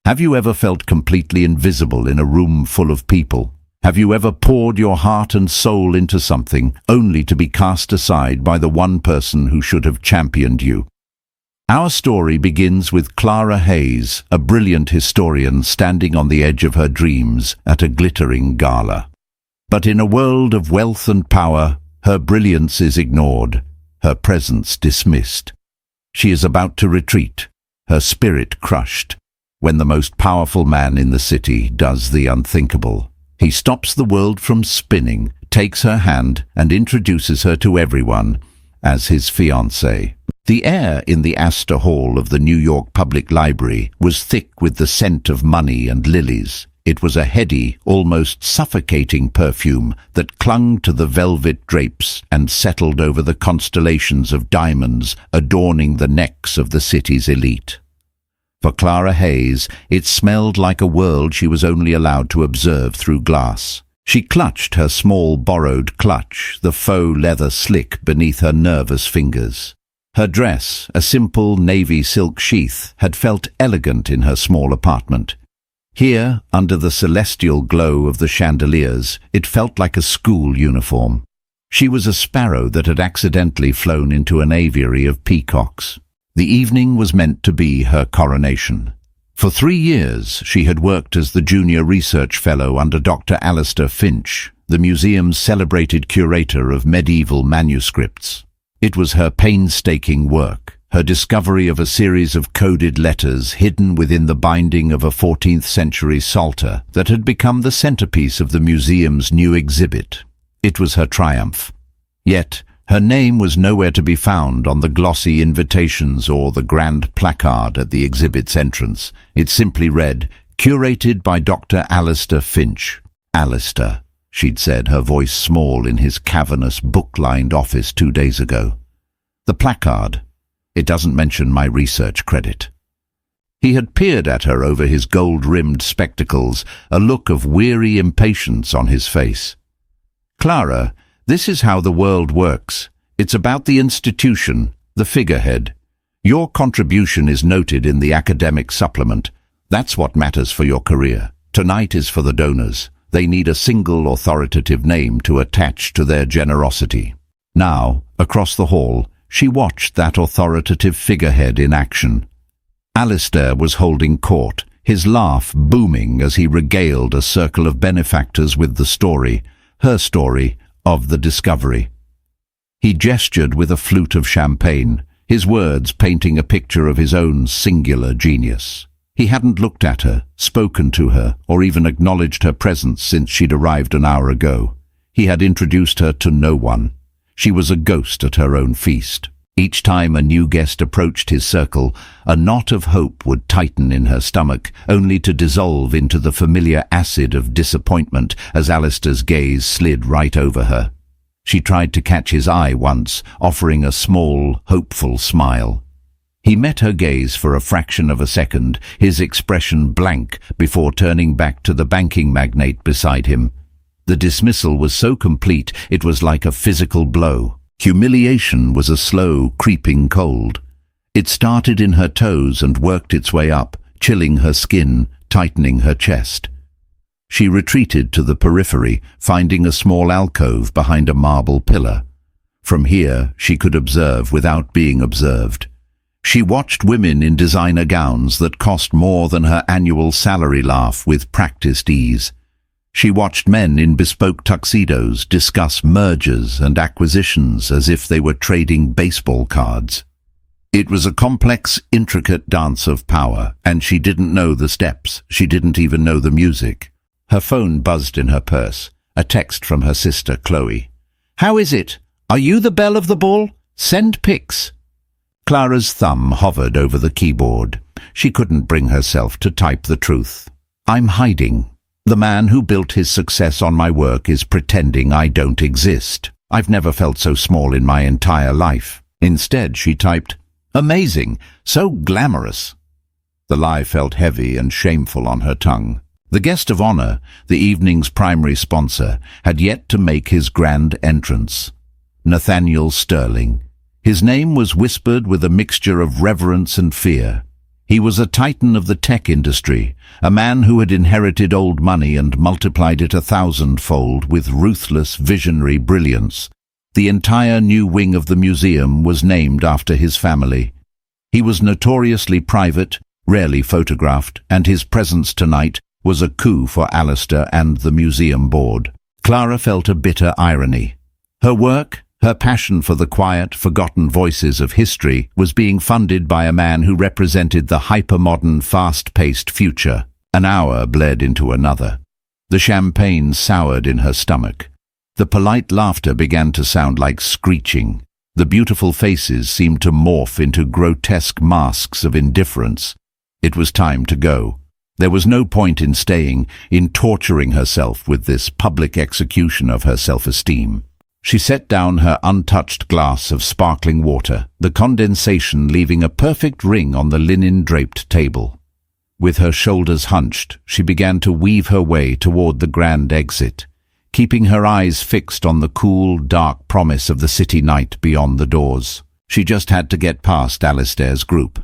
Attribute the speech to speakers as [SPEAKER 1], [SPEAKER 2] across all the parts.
[SPEAKER 1] Have you ever felt completely invisible in a room full of people? Have you ever poured your heart and soul into something only to be cast aside by the one person who should have championed you? Our story begins with Clara Hayes, a brilliant historian standing on the edge of her dreams at a glittering gala. But in a world of wealth and power, her brilliance is ignored, her presence dismissed. She is about to retreat, her spirit crushed, when the most powerful man in the city does the unthinkable. He stops the world from spinning, takes her hand, and introduces her to everyone as his fiancée. The air in the Astor Hall of the New York Public Library was thick with the scent of money and lilies. It was a heady, almost suffocating perfume that clung to the velvet drapes and settled over the constellations of diamonds adorning the necks of the city's elite. For Clara Hayes, it smelled like a world she was only allowed to observe through glass. She clutched her small borrowed clutch, the faux leather slick beneath her nervous fingers. Her dress, a simple navy silk sheath, had felt elegant in her small apartment. Here, under the celestial glow of the chandeliers, it felt like a school uniform. She was a sparrow that had accidentally flown into an aviary of peacocks. The evening was meant to be her coronation. For 3 years, she had worked as the junior research fellow under Dr. Alistair Finch, the museum's celebrated curator of medieval manuscripts. It was her painstaking work, her discovery of a series of coded letters hidden within the binding of a 14th-century psalter that had become the centerpiece of the museum's new exhibit. It was her triumph. Yet, her name was nowhere to be found on the glossy invitations or the grand placard at the exhibit's entrance. It simply read, "Curated by Dr. Alistair Finch." Alistair, she'd said, her voice small in his cavernous, book-lined office 2 days ago. The placard. It doesn't mention my research credit. He had peered at her over his gold-rimmed spectacles, a look of weary impatience on his face. "Clara, this is how the world works. It's about the institution, the figurehead. Your contribution is noted in the academic supplement. That's what matters for your career. Tonight is for the donors. They need a single authoritative name to attach to their generosity." Now, across the hall, she watched that authoritative figurehead in action. Alistair was holding court, his laugh booming as he regaled a circle of benefactors with the story, her story, of the discovery. He gestured with a flute of champagne, his words painting a picture of his own singular genius. He hadn't looked at her, spoken to her, or even acknowledged her presence since she'd arrived an hour ago. He had introduced her to no one. She was a ghost at her own feast. Each time a new guest approached his circle, a knot of hope would tighten in her stomach, only to dissolve into the familiar acid of disappointment as Alistair's gaze slid right over her. She tried to catch his eye once, offering a small, hopeful smile. He met her gaze for a fraction of a second, his expression blank, before turning back to the banking magnate beside him. The dismissal was so complete it was like a physical blow. Humiliation was a slow, creeping cold. It started in her toes and worked its way up, chilling her skin, tightening her chest. She retreated to the periphery, finding a small alcove behind a marble pillar. From here, she could observe without being observed. She watched women in designer gowns that cost more than her annual salary laugh with practiced ease. She watched men in bespoke tuxedos discuss mergers and acquisitions as if they were trading baseball cards. It was a complex, intricate dance of power, and she didn't know the steps. She didn't even know the music. Her phone buzzed in her purse, a text from her sister, Chloe. "How is it? Are you the belle of the ball? Send pics." Clara's thumb hovered over the keyboard. She couldn't bring herself to type the truth. "I'm hiding. The man who built his success on my work is pretending I don't exist. I've never felt so small in my entire life." Instead, she typed, "Amazing, so glamorous." The lie felt heavy and shameful on her tongue. The guest of honor, the evening's primary sponsor, had yet to make his grand entrance. Nathaniel Sterling. His name was whispered with a mixture of reverence and fear. He was a titan of the tech industry, a man who had inherited old money and multiplied it 1,000-fold with ruthless, visionary brilliance. The entire new wing of the museum was named after his family. He was notoriously private, rarely photographed, and his presence tonight was a coup for Alistair and the museum board. Clara felt a bitter irony. Her work, her passion for the quiet, forgotten voices of history, was being funded by a man who represented the hypermodern, fast-paced future. An hour bled into another. The champagne soured in her stomach. The polite laughter began to sound like screeching. The beautiful faces seemed to morph into grotesque masks of indifference. It was time to go. There was no point in staying, in torturing herself with this public execution of her self-esteem. She set down her untouched glass of sparkling water, the condensation leaving a perfect ring on the linen-draped table. With her shoulders hunched, she began to weave her way toward the grand exit, keeping her eyes fixed on the cool, dark promise of the city night beyond the doors. She just had to get past Alistair's group.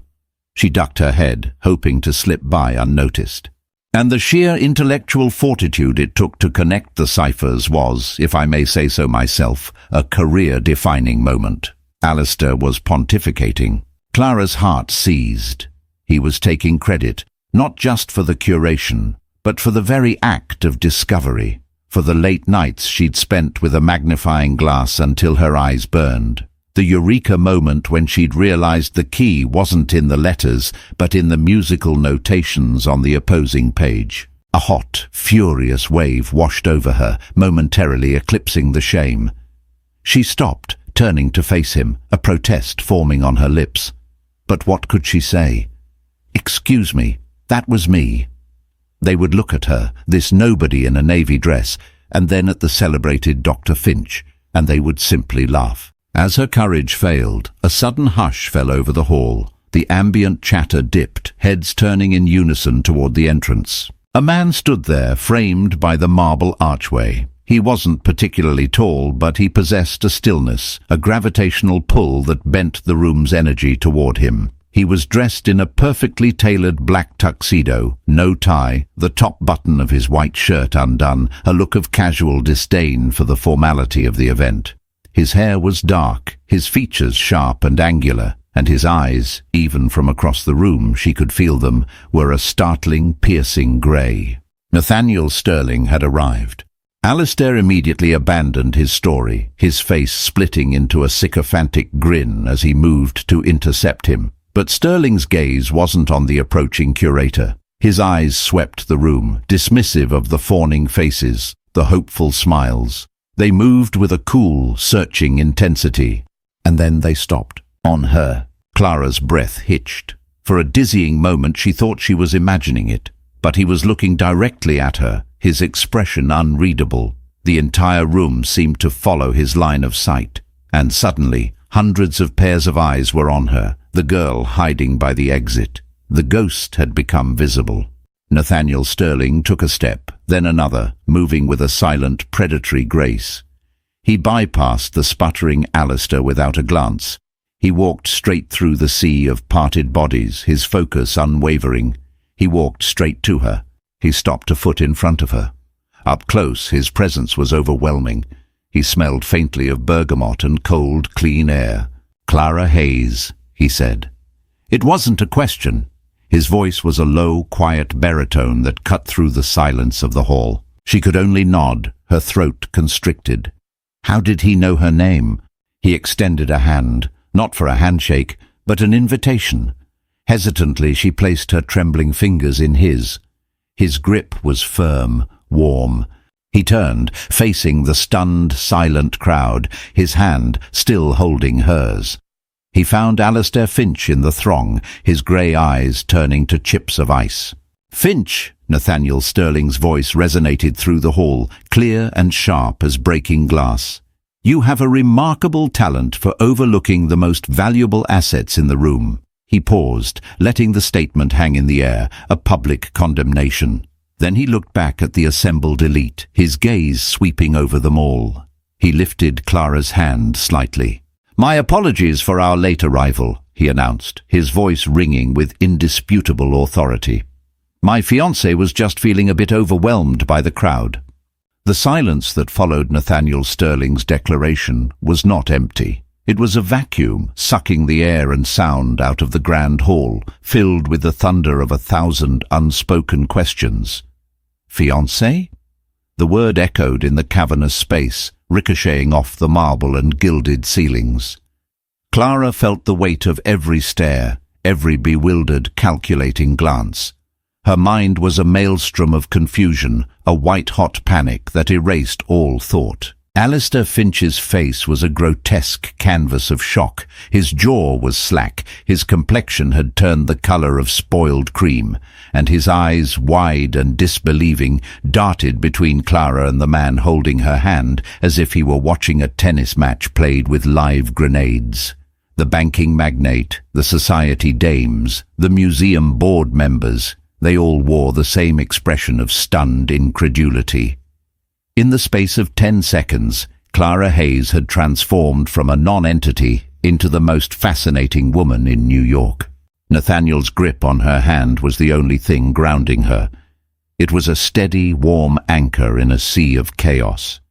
[SPEAKER 1] She ducked her head, hoping to slip by unnoticed. And the sheer intellectual fortitude it took to connect the ciphers was, if I may say so myself, a career-defining moment. Alistair was pontificating. Clara's heart seized. He was taking credit, not just for the curation, but for the very act of discovery, for the late nights she'd spent with a magnifying glass until her eyes burned. The eureka moment when she'd realized the key wasn't in the letters, but in the musical notations on the opposing page. A hot, furious wave washed over her, momentarily eclipsing the shame. She stopped, turning to face him, a protest forming on her lips. But what could she say? "Excuse me, that was me." They would look at her, this nobody in a navy dress, and then at the celebrated Dr. Finch, and they would simply laugh. As her courage failed, a sudden hush fell over the hall. The ambient chatter dipped, heads turning in unison toward the entrance. A man stood there, framed by the marble archway. He wasn't particularly tall, but he possessed a stillness, a gravitational pull that bent the room's energy toward him. He was dressed in a perfectly tailored black tuxedo, no tie, the top button of his white shirt undone, a look of casual disdain for the formality of the event. His hair was dark, his features sharp and angular, and his eyes, even from across the room she could feel them, were a startling, piercing grey. Nathaniel Sterling had arrived. Alistair immediately abandoned his story, his face splitting into a sycophantic grin as he moved to intercept him. But Sterling's gaze wasn't on the approaching curator. His eyes swept the room, dismissive of the fawning faces, the hopeful smiles. They moved with a cool, searching intensity. And then they stopped. On her. Clara's breath hitched. For a dizzying moment she thought she was imagining it. But he was looking directly at her, his expression unreadable. The entire room seemed to follow his line of sight. And suddenly, hundreds of pairs of eyes were on her, the girl hiding by the exit. The ghost had become visible. Nathaniel Sterling took a step, then another, moving with a silent, predatory grace. He bypassed the sputtering Alistair without a glance. He walked straight through the sea of parted bodies, his focus unwavering. He walked straight to her. He stopped a foot in front of her. Up close, his presence was overwhelming. He smelled faintly of bergamot and cold, clean air. "Clara Hayes," he said. It wasn't a question. His voice was a low, quiet baritone that cut through the silence of the hall. She could only nod, her throat constricted. How did he know her name? He extended a hand, not for a handshake, but an invitation. Hesitantly, she placed her trembling fingers in his. His grip was firm, warm. He turned, facing the stunned, silent crowd, his hand still holding hers. He found Alistair Finch in the throng, his grey eyes turning to chips of ice. "Finch!" Nathaniel Sterling's voice resonated through the hall, clear and sharp as breaking glass. "You have a remarkable talent for overlooking the most valuable assets in the room." He paused, letting the statement hang in the air, a public condemnation. Then he looked back at the assembled elite, his gaze sweeping over them all. He lifted Clara's hand slightly. "My apologies for our late arrival," he announced, his voice ringing with indisputable authority. "My fiancée was just feeling a bit overwhelmed by the crowd." The silence that followed Nathaniel Sterling's declaration was not empty. It was a vacuum, sucking the air and sound out of the grand hall, filled with the thunder of 1,000 unspoken questions. "Fiancée?" The word echoed in the cavernous space, ricocheting off the marble and gilded ceilings. Clara felt the weight of every stare, every bewildered, calculating glance. Her mind was a maelstrom of confusion, a white-hot panic that erased all thought. Alistair Finch's face was a grotesque canvas of shock. His jaw was slack, his complexion had turned the colour of spoiled cream, and his eyes, wide and disbelieving, darted between Clara and the man holding her hand, as if he were watching a tennis match played with live grenades. The banking magnate, the society dames, the museum board members, they all wore the same expression of stunned incredulity. In the space of 10 seconds, Clara Hayes had transformed from a non-entity into the most fascinating woman in New York. Nathaniel's grip on her hand was the only thing grounding her. It was a steady, warm anchor in a sea of chaos.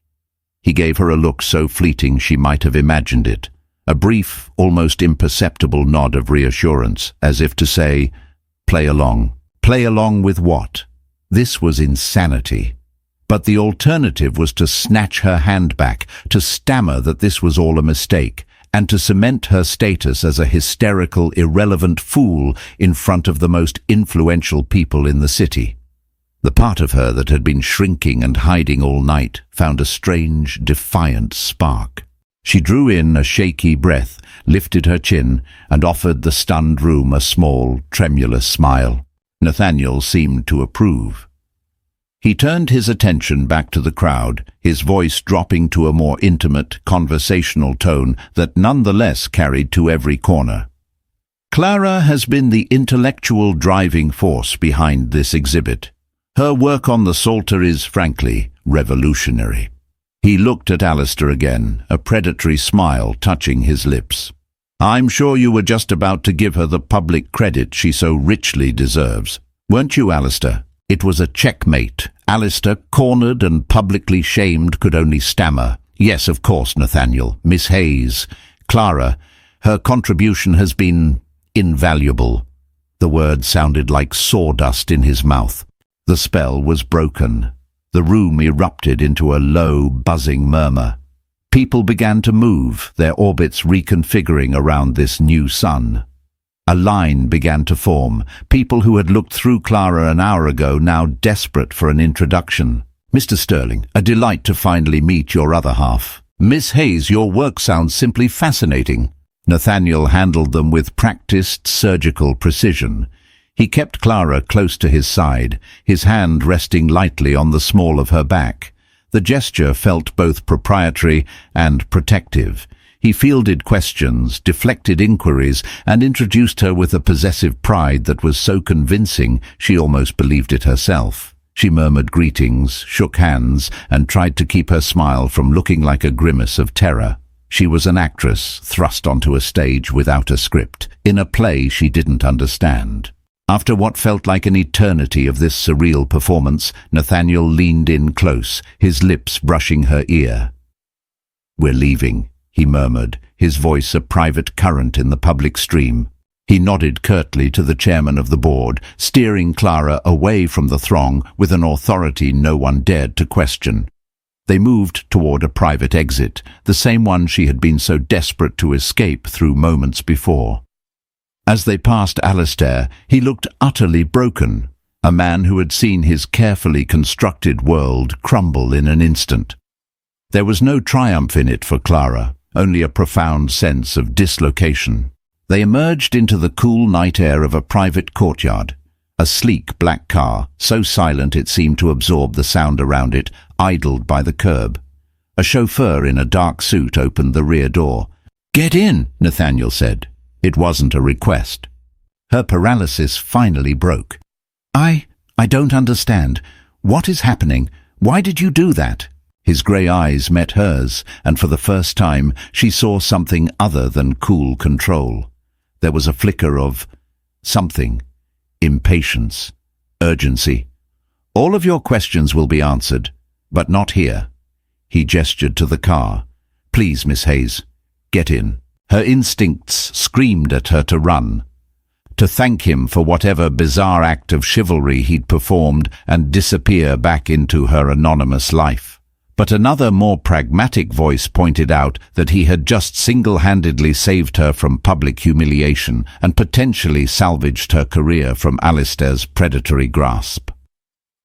[SPEAKER 1] He gave her a look so fleeting she might have imagined it, a brief, almost imperceptible nod of reassurance, as if to say, "Play along." Play along with what? This was insanity. But the alternative was to snatch her hand back, to stammer that this was all a mistake, and to cement her status as a hysterical, irrelevant fool in front of the most influential people in the city. The part of her that had been shrinking and hiding all night found a strange, defiant spark. She drew in a shaky breath, lifted her chin, and offered the stunned room a small, tremulous smile. Nathaniel seemed to approve. He turned his attention back to the crowd, his voice dropping to a more intimate, conversational tone that nonetheless carried to every corner. "Clara has been the intellectual driving force behind this exhibit. Her work on the Psalter is, frankly, revolutionary." He looked at Alistair again, a predatory smile touching his lips. "I'm sure you were just about to give her the public credit she so richly deserves. Weren't you, Alistair?" It was a checkmate. Alistair, cornered and publicly shamed, could only stammer, "Yes, of course, Nathaniel. Miss Hayes. Clara. Her contribution has been invaluable." The word sounded like sawdust in his mouth. The spell was broken. The room erupted into a low, buzzing murmur. People began to move, their orbits reconfiguring around this new sun. A line began to form, people who had looked through Clara an hour ago now desperate for an introduction. "Mr. Sterling, a delight to finally meet your other half. Miss Hayes, your work sounds simply fascinating." Nathaniel handled them with practiced surgical precision. He kept Clara close to his side, his hand resting lightly on the small of her back. The gesture felt both proprietary and protective. He fielded questions, deflected inquiries, and introduced her with a possessive pride that was so convincing she almost believed it herself. She murmured greetings, shook hands, and tried to keep her smile from looking like a grimace of terror. She was an actress thrust onto a stage without a script, in a play she didn't understand. After what felt like an eternity of this surreal performance, Nathaniel leaned in close, his lips brushing her ear. "We're leaving," he murmured, his voice a private current in the public stream. He nodded curtly to the chairman of the board, steering Clara away from the throng with an authority no one dared to question. They moved toward a private exit, the same one she had been so desperate to escape through moments before. As they passed Alistair, he looked utterly broken, a man who had seen his carefully constructed world crumble in an instant. There was no triumph in it for Clara, only a profound sense of dislocation. They emerged into the cool night air of a private courtyard. A sleek black car, so silent it seemed to absorb the sound around it, idled by the curb. A chauffeur in a dark suit opened the rear door. "Get in," Nathaniel said. It wasn't a request. Her paralysis finally broke. I don't understand. What is happening? Why did you do that?" His grey eyes met hers, and for the first time she saw something other than cool control. There was a flicker of something. Impatience. Urgency. "All of your questions will be answered, but not here." He gestured to the car. "Please, Miss Hayes, get in." Her instincts screamed at her to run, to thank him for whatever bizarre act of chivalry he'd performed and disappear back into her anonymous life. But another, more pragmatic voice pointed out that he had just single-handedly saved her from public humiliation and potentially salvaged her career from Alistair's predatory grasp.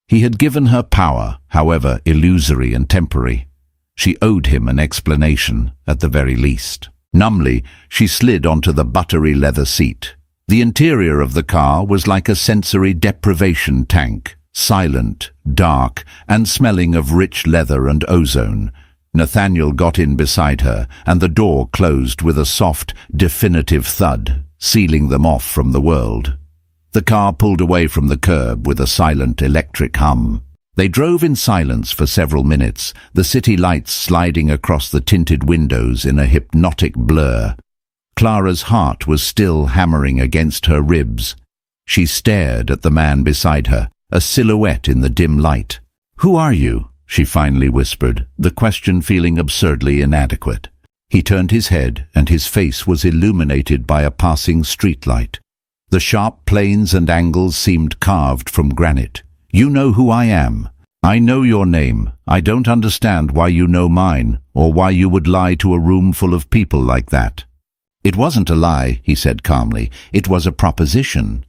[SPEAKER 1] He had given her power, however illusory and temporary. She owed him an explanation, at the very least. Numbly, she slid onto the buttery leather seat. The interior of the car was like a sensory deprivation tank, silent, dark, and smelling of rich leather and ozone. Nathaniel got in beside her, and the door closed with a soft, definitive thud, sealing them off from the world. The car pulled away from the curb with a silent electric hum. They drove in silence for several minutes, the city lights sliding across the tinted windows in a hypnotic blur. Clara's heart was still hammering against her ribs. She stared at the man beside her, a silhouette in the dim light. "Who are you?" she finally whispered, the question feeling absurdly inadequate. He turned his head, and his face was illuminated by a passing streetlight. The sharp planes and angles seemed carved from granite. "You know who I am. I know your name. I don't understand why you know mine, or why you would lie to a room full of people like that." "It wasn't a lie," he said calmly. "It was a proposition."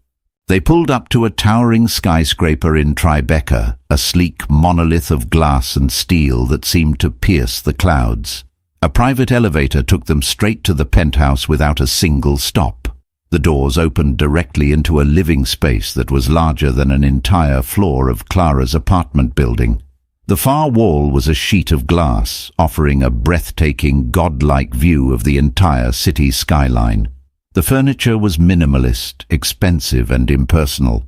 [SPEAKER 1] They pulled up to a towering skyscraper in Tribeca, a sleek monolith of glass and steel that seemed to pierce the clouds. A private elevator took them straight to the penthouse without a single stop. The doors opened directly into a living space that was larger than an entire floor of Clara's apartment building. The far wall was a sheet of glass, offering a breathtaking, godlike view of the entire city skyline. The furniture was minimalist, expensive and impersonal.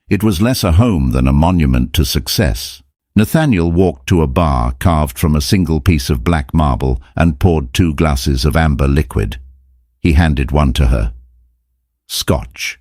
[SPEAKER 1] It was less a home than a monument to success. Nathaniel walked to a bar carved from a single piece of black marble and poured 2 glasses of amber liquid. He handed one to her. Scotch.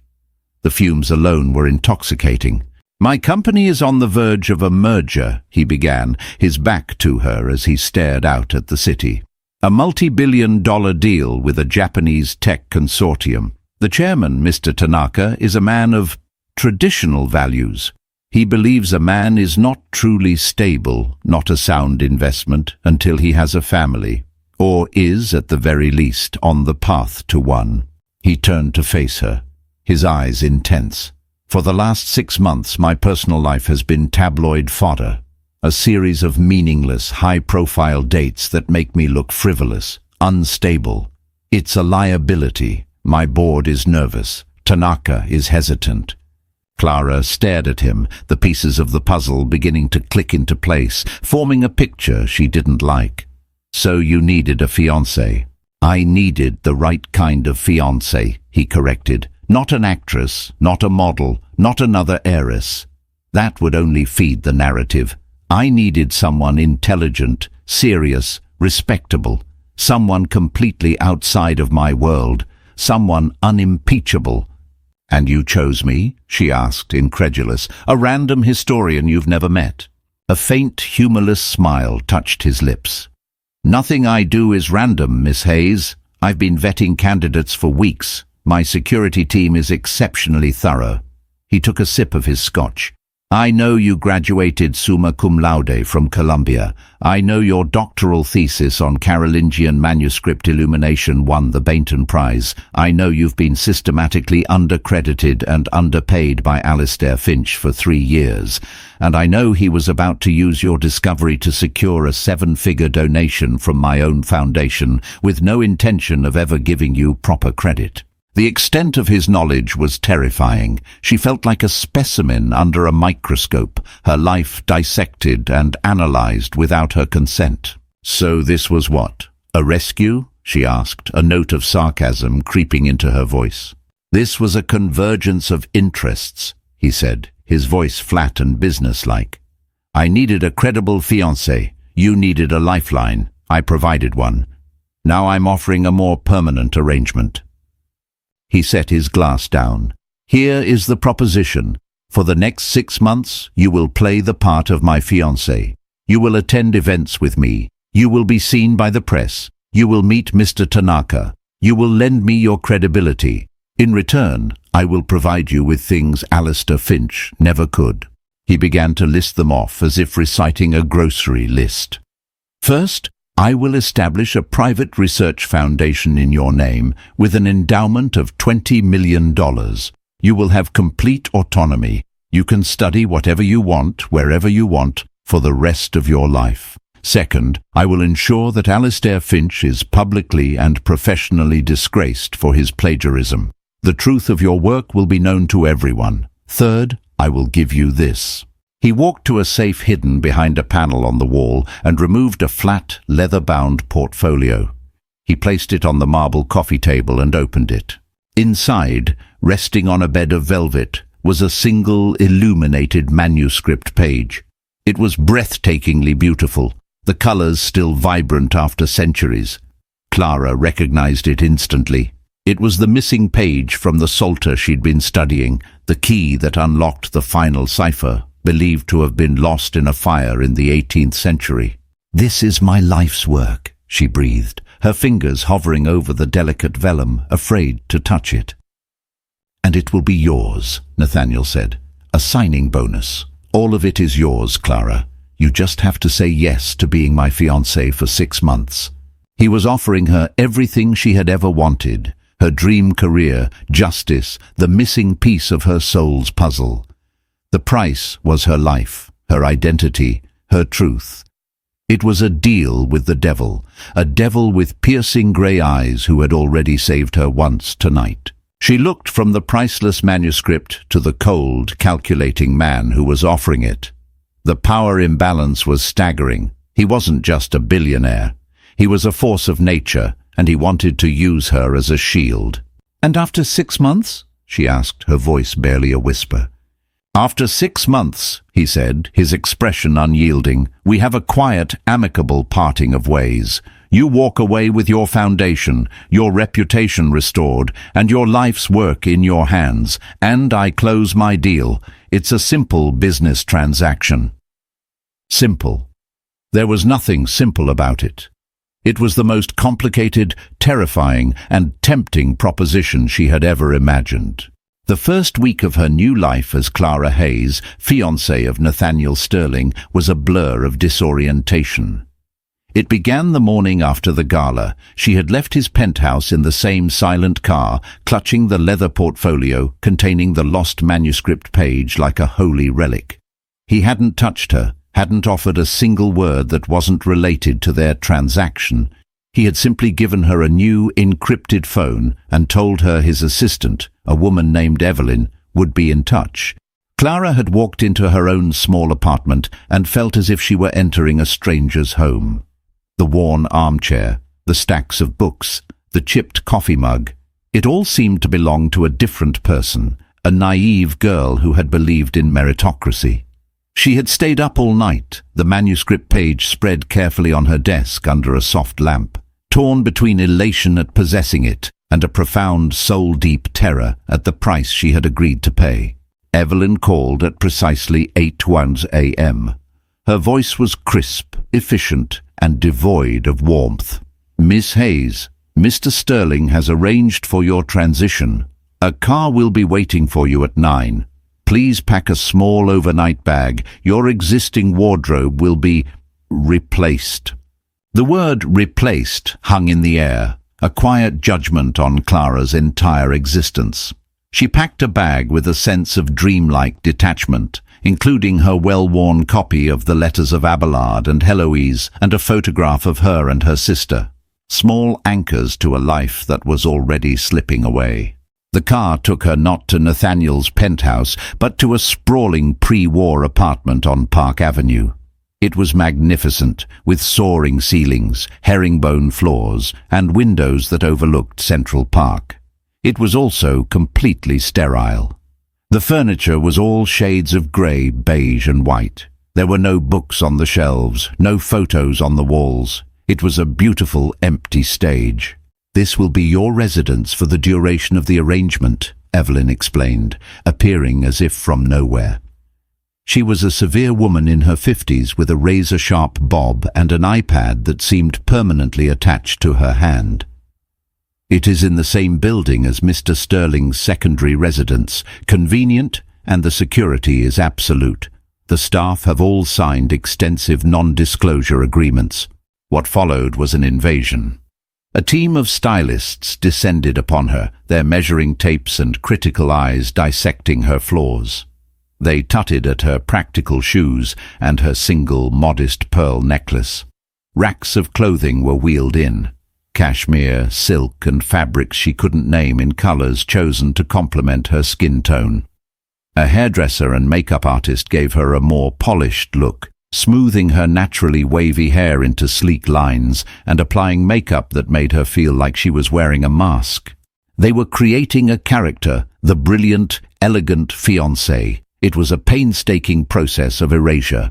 [SPEAKER 1] The fumes alone were intoxicating. "My company is on the verge of a merger," he began, his back to her as he stared out at the city. "A multi-billion-dollar deal with a Japanese tech consortium. The chairman, Mr. Tanaka, is a man of traditional values. He believes a man is not truly stable, not a sound investment, until he has a family, or is, at the very least, on the path to one." He turned to face her, his eyes intense. "For the last 6 months, my personal life has been tabloid fodder. A series of meaningless, high-profile dates that make me look frivolous, unstable. It's a liability. My board is nervous. Tanaka is hesitant." Clara stared at him, the pieces of the puzzle beginning to click into place, forming a picture she didn't like. "So you needed a fiancé." "I needed the right kind of fiancé," he corrected. "Not an actress, not a model, not another heiress. That would only feed the narrative. I needed someone intelligent, serious, respectable, someone completely outside of my world, someone unimpeachable." "And you chose me?" she asked, incredulous. "A random historian you've never met?" A faint, humorless smile touched his lips. "Nothing I do is random, Miss Hayes. I've been vetting candidates for weeks. My security team is exceptionally thorough." He took a sip of his scotch. "I know you graduated summa cum laude from Columbia. I know your doctoral thesis on Carolingian manuscript illumination won the Bainton Prize. I know you've been systematically undercredited and underpaid by Alistair Finch for 3 years. And I know he was about to use your discovery to secure a 7-figure donation from my own foundation, with no intention of ever giving you proper credit." The extent of his knowledge was terrifying. She felt like a specimen under a microscope, her life dissected and analyzed without her consent. "So this was what? A rescue?" she asked, a note of sarcasm creeping into her voice. "This was a convergence of interests," he said, his voice flat and businesslike. "I needed a credible fiancé. You needed a lifeline. I provided one. Now I'm offering a more permanent arrangement." He set his glass down. "Here is the proposition. For the next 6 months, you will play the part of my fiancée. You will attend events with me. You will be seen by the press. You will meet Mr. Tanaka. You will lend me your credibility. In return, I will provide you with things Alistair Finch never could." He began to list them off as if reciting a grocery list. "First, I will establish a private research foundation in your name with an endowment of $20 million. You will have complete autonomy. You can study whatever you want, wherever you want, for the rest of your life. Second, I will ensure that Alistair Finch is publicly and professionally disgraced for his plagiarism. The truth of your work will be known to everyone. Third, I will give you this." He walked to a safe hidden behind a panel on the wall and removed a flat, leather-bound portfolio. He placed it on the marble coffee table and opened it. Inside, resting on a bed of velvet, was a single illuminated manuscript page. It was breathtakingly beautiful, the colors still vibrant after centuries. Clara recognized it instantly. It was the missing page from the psalter she'd been studying, the key that unlocked the final cipher, believed to have been lost in a fire in the 18th century. "This is my life's work," she breathed, her fingers hovering over the delicate vellum, afraid to touch it. "And it will be yours," Nathaniel said. "A signing bonus. All of it is yours, Clara. You just have to say yes to being my fiancée for 6 months." He was offering her everything she had ever wanted, her dream career, justice, the missing piece of her soul's puzzle. The price was her life, her identity, her truth. It was a deal with the devil, a devil with piercing grey eyes who had already saved her once tonight. She looked from the priceless manuscript to the cold, calculating man who was offering it. The power imbalance was staggering. He wasn't just a billionaire. He was a force of nature, and he wanted to use her as a shield. "And after 6 months?" she asked, her voice barely a whisper. "After 6 months," he said, his expression unyielding, "we have a quiet, amicable parting of ways. You walk away with your foundation, your reputation restored, and your life's work in your hands, and I close my deal. It's a simple business transaction." Simple. There was nothing simple about it. It was the most complicated, terrifying, and tempting proposition she had ever imagined. The first week of her new life as Clara Hayes, fiancée of Nathaniel Sterling, was a blur of disorientation. It began the morning after the gala. She had left his penthouse in the same silent car, clutching the leather portfolio containing the lost manuscript page like a holy relic. He hadn't touched her, hadn't offered a single word that wasn't related to their transaction. He had simply given her a new, encrypted phone and told her his assistant, a woman named Evelyn, would be in touch. Clara had walked into her own small apartment and felt as if she were entering a stranger's home. The worn armchair, the stacks of books, the chipped coffee mug, it all seemed to belong to a different person, a naive girl who had believed in meritocracy. She had stayed up all night, the manuscript page spread carefully on her desk under a soft lamp, torn between elation at possessing it and a profound soul-deep terror at the price she had agreed to pay. Evelyn called at precisely 8:01 a.m. Her voice was crisp, efficient, and devoid of warmth. "Miss Hayes, Mr. Sterling has arranged for your transition. A car will be waiting for you at 9. Please pack a small overnight bag. Your existing wardrobe will be replaced." The word replaced hung in the air, a quiet judgment on Clara's entire existence. She packed a bag with a sense of dreamlike detachment, including her well-worn copy of the Letters of Abelard and Heloise and a photograph of her and her sister, small anchors to a life that was already slipping away. The car took her not to Nathaniel's penthouse, but to a sprawling pre-war apartment on Park Avenue. It was magnificent, with soaring ceilings, herringbone floors, and windows that overlooked Central Park. It was also completely sterile. The furniture was all shades of grey, beige, and white. There were no books on the shelves, no photos on the walls. It was a beautiful, empty stage. "This will be your residence for the duration of the arrangement," Evelyn explained, appearing as if from nowhere. She was a severe woman in her 50s with a razor-sharp bob and an iPad that seemed permanently attached to her hand. "It is in the same building as Mr. Sterling's secondary residence, convenient, and the security is absolute. The staff have all signed extensive non-disclosure agreements." What followed was an invasion. A team of stylists descended upon her, their measuring tapes and critical eyes dissecting her flaws. They tutted at her practical shoes and her single, modest pearl necklace. Racks of clothing were wheeled in. Cashmere, silk, and fabrics she couldn't name in colors chosen to complement her skin tone. A hairdresser and makeup artist gave her a more polished look, smoothing her naturally wavy hair into sleek lines and applying makeup that made her feel like she was wearing a mask. They were creating a character, the brilliant, elegant fiancée. It was a painstaking process of erasure.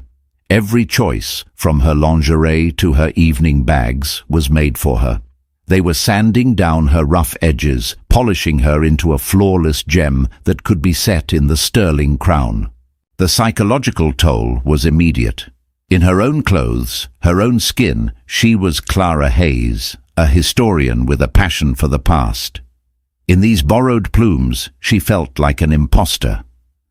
[SPEAKER 1] Every choice, from her lingerie to her evening bags, was made for her. They were sanding down her rough edges, polishing her into a flawless gem that could be set in the sterling crown. The psychological toll was immediate. In her own clothes, her own skin, she was Clara Hayes, a historian with a passion for the past. In these borrowed plumes, she felt like an imposter.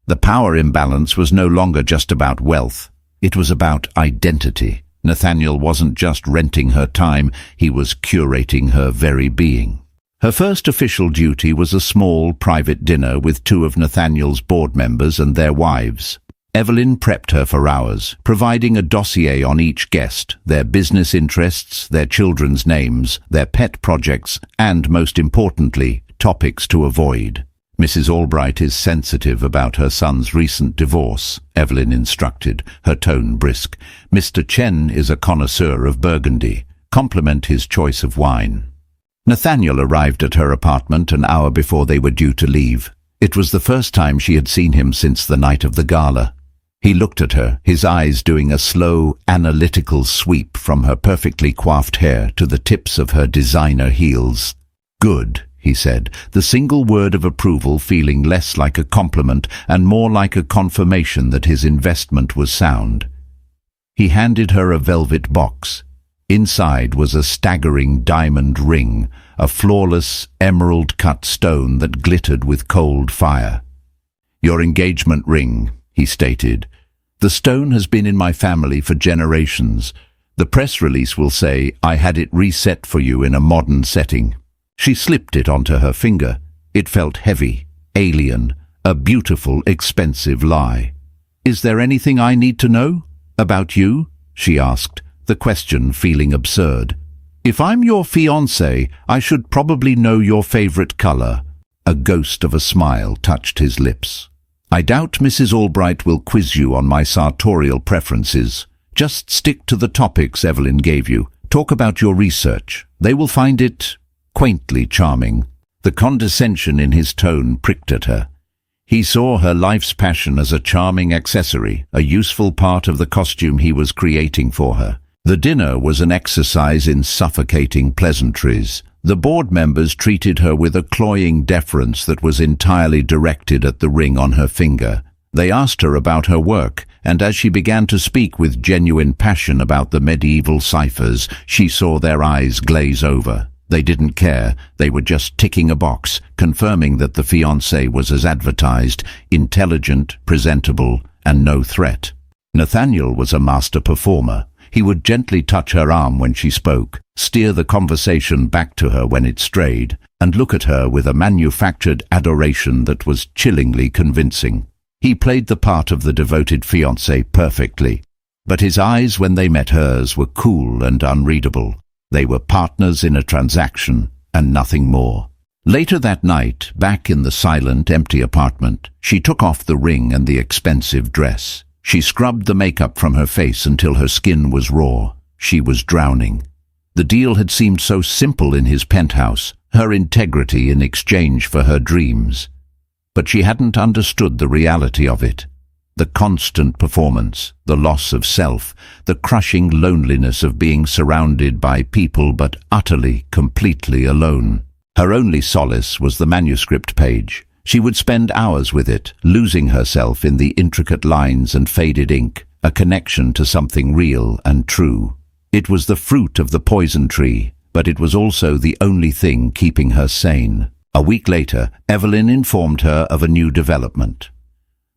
[SPEAKER 1] The power imbalance was no longer just about wealth. It was about identity. Nathaniel wasn't just renting her time, he was curating her very being. Her first official duty was a small, private dinner with two of Nathaniel's board members and their wives. Evelyn prepped her for hours, providing a dossier on each guest, their business interests, their children's names, their pet projects, and, most importantly, topics to avoid. "Mrs. Albright is sensitive about her son's recent divorce," Evelyn instructed, her tone brisk. "Mr. Chen is a connoisseur of Burgundy. Compliment his choice of wine." Nathaniel arrived at her apartment an hour before they were due to leave. It was the first time she had seen him since the night of the gala. He looked at her, his eyes doing a slow, analytical sweep from her perfectly coiffed hair to the tips of her designer heels. "Good," he said, the single word of approval feeling less like a compliment and more like a confirmation that his investment was sound. He handed her a velvet box. Inside was a staggering diamond ring, a flawless, emerald-cut stone that glittered with cold fire. "Your engagement ring," he stated. "The stone has been in my family for generations. The press release will say I had it reset for you in a modern setting." She slipped it onto her finger. It felt heavy, alien, a beautiful, expensive lie. "Is there anything I need to know? About you?" she asked, the question feeling absurd. "If I'm your fiancé, I should probably know your favorite color." A ghost of a smile touched his lips. "I doubt Mrs. Albright will quiz you on my sartorial preferences. Just stick to the topics Evelyn gave you. Talk about your research. They will find it quaintly charming." The condescension in his tone pricked at her. He saw her life's passion as a charming accessory, a useful part of the costume he was creating for her. The dinner was an exercise in suffocating pleasantries. The board members treated her with a cloying deference that was entirely directed at the ring on her finger. They asked her about her work, and as she began to speak with genuine passion about the medieval ciphers, she saw their eyes glaze over. They didn't care. They were just ticking a box, confirming that the fiancé was as advertised, intelligent, presentable, and no threat. Nathaniel was a master performer. He would gently touch her arm when she spoke, steer the conversation back to her when it strayed, and look at her with a manufactured adoration that was chillingly convincing. He played the part of the devoted fiancé perfectly, but his eyes when they met hers were cool and unreadable. They were partners in a transaction, and nothing more. Later that night, back in the silent, empty apartment, she took off the ring and the expensive dress. She scrubbed the makeup from her face until her skin was raw. She was drowning. The deal had seemed so simple in his penthouse, her integrity in exchange for her dreams. But she hadn't understood the reality of it. The constant performance, the loss of self, the crushing loneliness of being surrounded by people but utterly, completely alone. Her only solace was the manuscript page. She would spend hours with it, losing herself in the intricate lines and faded ink, a connection to something real and true. It was the fruit of the poison tree, but it was also the only thing keeping her sane. A week later, Evelyn informed her of a new development.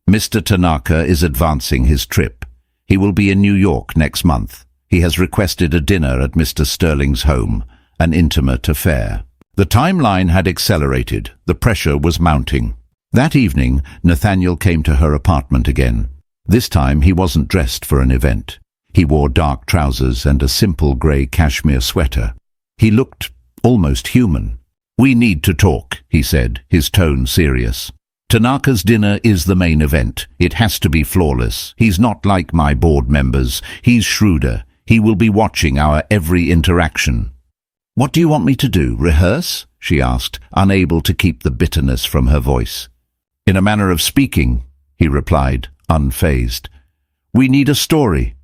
[SPEAKER 1] Mr. Tanaka is advancing his trip. He will be in New York next month. He has requested a dinner at Mr. Sterling's home, an intimate affair. The timeline had accelerated. The pressure was mounting. That evening, Nathaniel came to her apartment again. This time he wasn't dressed for an event. He wore dark trousers and a simple grey cashmere sweater. He looked almost human. "We need to talk," he said, his tone serious. "Tanaka's dinner is the main event. It has to be flawless. He's not like my board members. He's shrewder. He will be watching our every interaction." "What do you want me to do, rehearse?" she asked, unable to keep the bitterness from her voice. "In a manner of speaking," he replied, unfazed. "We need a story,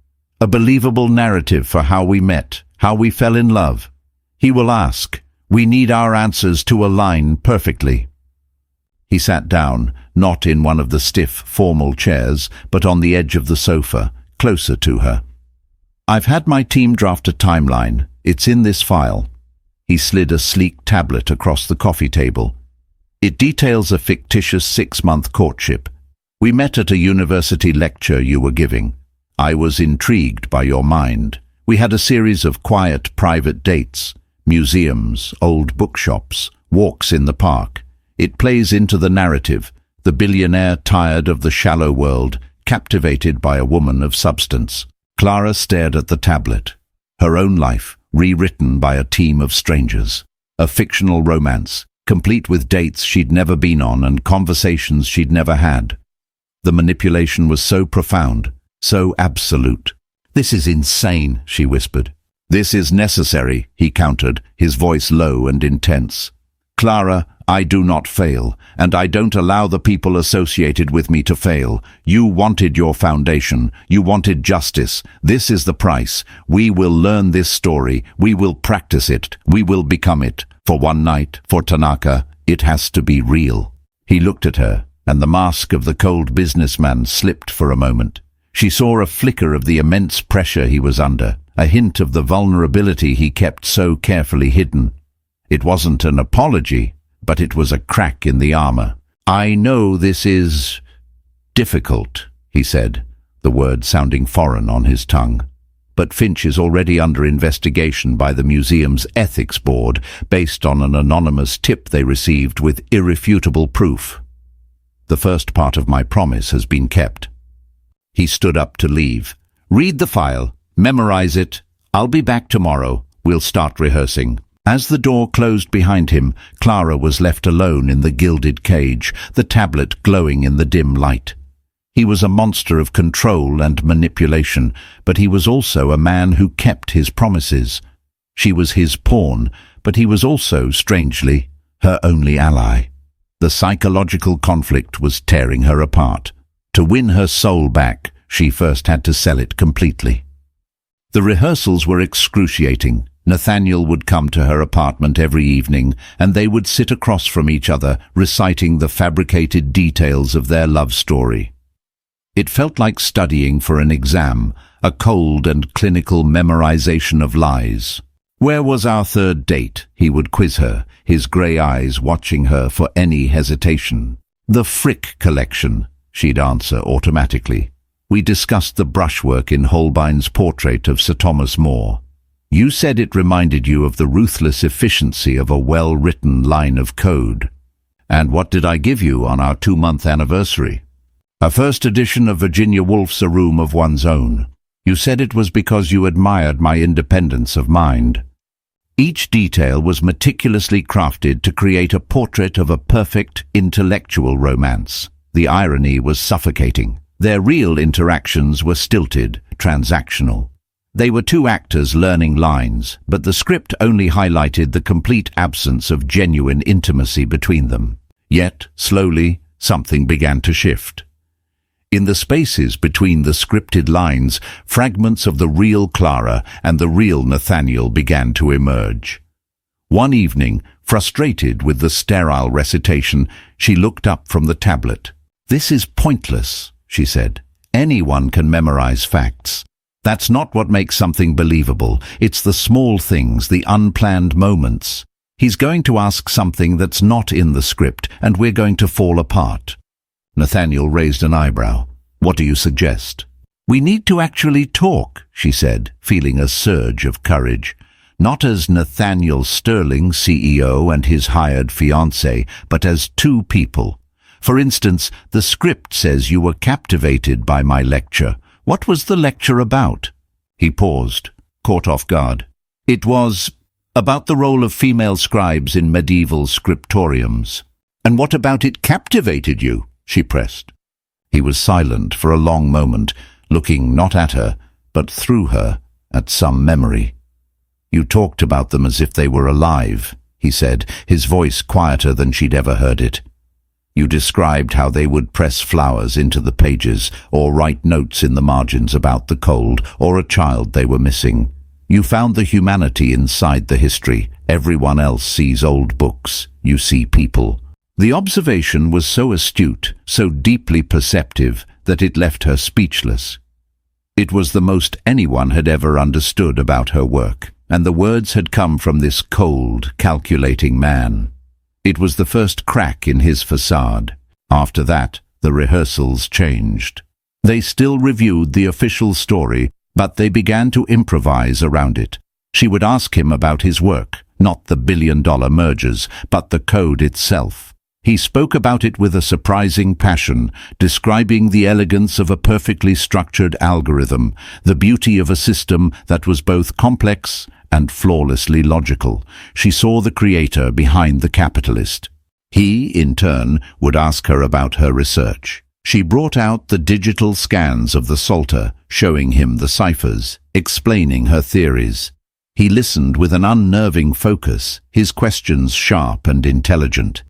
[SPEAKER 1] a believable narrative for how we met, how we fell in love." He will ask. We need our answers to align perfectly. He sat down, not in one of the stiff, formal chairs, but on the edge of the sofa, closer to her. "I've had my team draft a timeline. It's in this file." He slid a sleek tablet across the coffee table. "It details a fictitious 6-month courtship. We met at a university lecture you were giving. I was intrigued by your mind. We had a series of quiet, private dates, museums, old bookshops, walks in the park. It plays into the narrative, the billionaire tired of the shallow world, captivated by a woman of substance." Clara stared at the tablet. Her own life, rewritten by a team of strangers. A fictional romance, complete with dates she'd never been on and conversations she'd never had. The manipulation was so profound, so absolute. "This is insane," she whispered. "This is necessary," he countered, his voice low and intense. "Clara, I do not fail, and I don't allow the people associated with me to fail. You wanted your foundation. You wanted justice. This is the price. We will learn this story. We will practice it. We will become it. For one night, for Tanaka, it has to be real." He looked at her, and the mask of the cold businessman slipped for a moment. She saw a flicker of the immense pressure he was under, a hint of the vulnerability he kept so carefully hidden. It wasn't an apology, but it was a crack in the armor. "I know this is difficult," he said, the word sounding foreign on his tongue. "But Finch is already under investigation by the museum's ethics board based on an anonymous tip they received with irrefutable proof. The first part of my promise has been kept." He stood up to leave. "Read the file. Memorize it. I'll be back tomorrow. We'll start rehearsing." As the door closed behind him, Clara was left alone in the gilded cage, the tablet glowing in the dim light. He was a monster of control and manipulation, but he was also a man who kept his promises. She was his pawn, but he was also, strangely, her only ally. The psychological conflict was tearing her apart. To win her soul back, she first had to sell it completely. The rehearsals were excruciating. Nathaniel would come to her apartment every evening, and they would sit across from each other, reciting the fabricated details of their love story. It felt like studying for an exam, a cold and clinical memorization of lies. "Where was our third date?" he would quiz her, his grey eyes watching her for any hesitation. "The Frick collection," she'd answer automatically. "We discussed the brushwork in Holbein's portrait of Sir Thomas More. You said it reminded you of the ruthless efficiency of a well-written line of code." "And what did I give you on our 2-month anniversary?" "A first edition of Virginia Woolf's A Room of One's Own. You said it was because you admired my independence of mind." Each detail was meticulously crafted to create a portrait of a perfect intellectual romance. The irony was suffocating. Their real interactions were stilted, transactional. They were two actors learning lines, but the script only highlighted the complete absence of genuine intimacy between them. Yet, slowly, something began to shift. In the spaces between the scripted lines, fragments of the real Clara and the real Nathaniel began to emerge. One evening, frustrated with the sterile recitation, she looked up from the tablet. "This is pointless," she said. "Anyone can memorize facts. That's not what makes something believable. It's the small things, the unplanned moments. He's going to ask something that's not in the script, and we're going to fall apart." Nathaniel raised an eyebrow. "What do you suggest?" "We need to actually talk," she said, feeling a surge of courage. Not as Nathaniel Sterling, CEO, and his hired fiancée, but as two people. For instance, the script says you were captivated by my lecture. What was the lecture about? He paused, caught off guard. It was about the role of female scribes in medieval scriptoriums. And what about it captivated you? She pressed. He was silent for a long moment, looking not at her, but through her, at some memory. You talked about them as if they were alive, he said, his voice quieter than she'd ever heard it. You described how they would press flowers into the pages or write notes in the margins about the cold or a child they were missing. You found the humanity inside the history. Everyone else sees old books. You see people. The observation was so astute, so deeply perceptive, that it left her speechless. It was the most anyone had ever understood about her work, and the words had come from this cold, calculating man. It was the first crack in his facade. After that, the rehearsals changed. They still reviewed the official story, but they began to improvise around it. She would ask him about his work, not the billion-dollar mergers, but the code itself. He spoke about it with a surprising passion, describing the elegance of a perfectly structured algorithm, the beauty of a system that was both complex and flawlessly logical. She saw the creator behind the capitalist. He, in turn, would ask her about her research. She brought out the digital scans of the Psalter, showing him the ciphers, explaining her theories. He listened with an unnerving focus, his questions sharp and intelligent.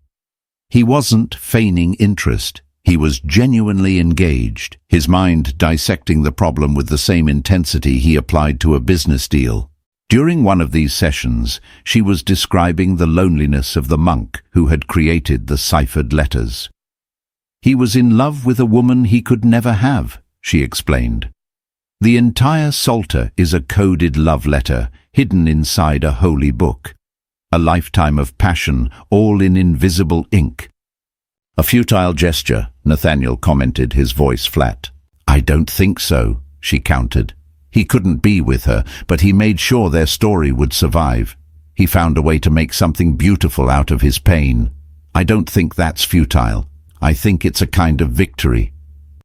[SPEAKER 1] He wasn't feigning interest. He was genuinely engaged, his mind dissecting the problem with the same intensity he applied to a business deal. During one of these sessions, she was describing the loneliness of the monk who had created the ciphered letters. He was in love with a woman he could never have, she explained. The entire Psalter is a coded love letter, hidden inside a holy book. A lifetime of passion, all in invisible ink. A futile gesture, Nathaniel commented, his voice flat. I don't think so, she countered. He couldn't be with her, but he made sure their story would survive. He found a way to make something beautiful out of his pain. I don't think that's futile. I think it's a kind of victory.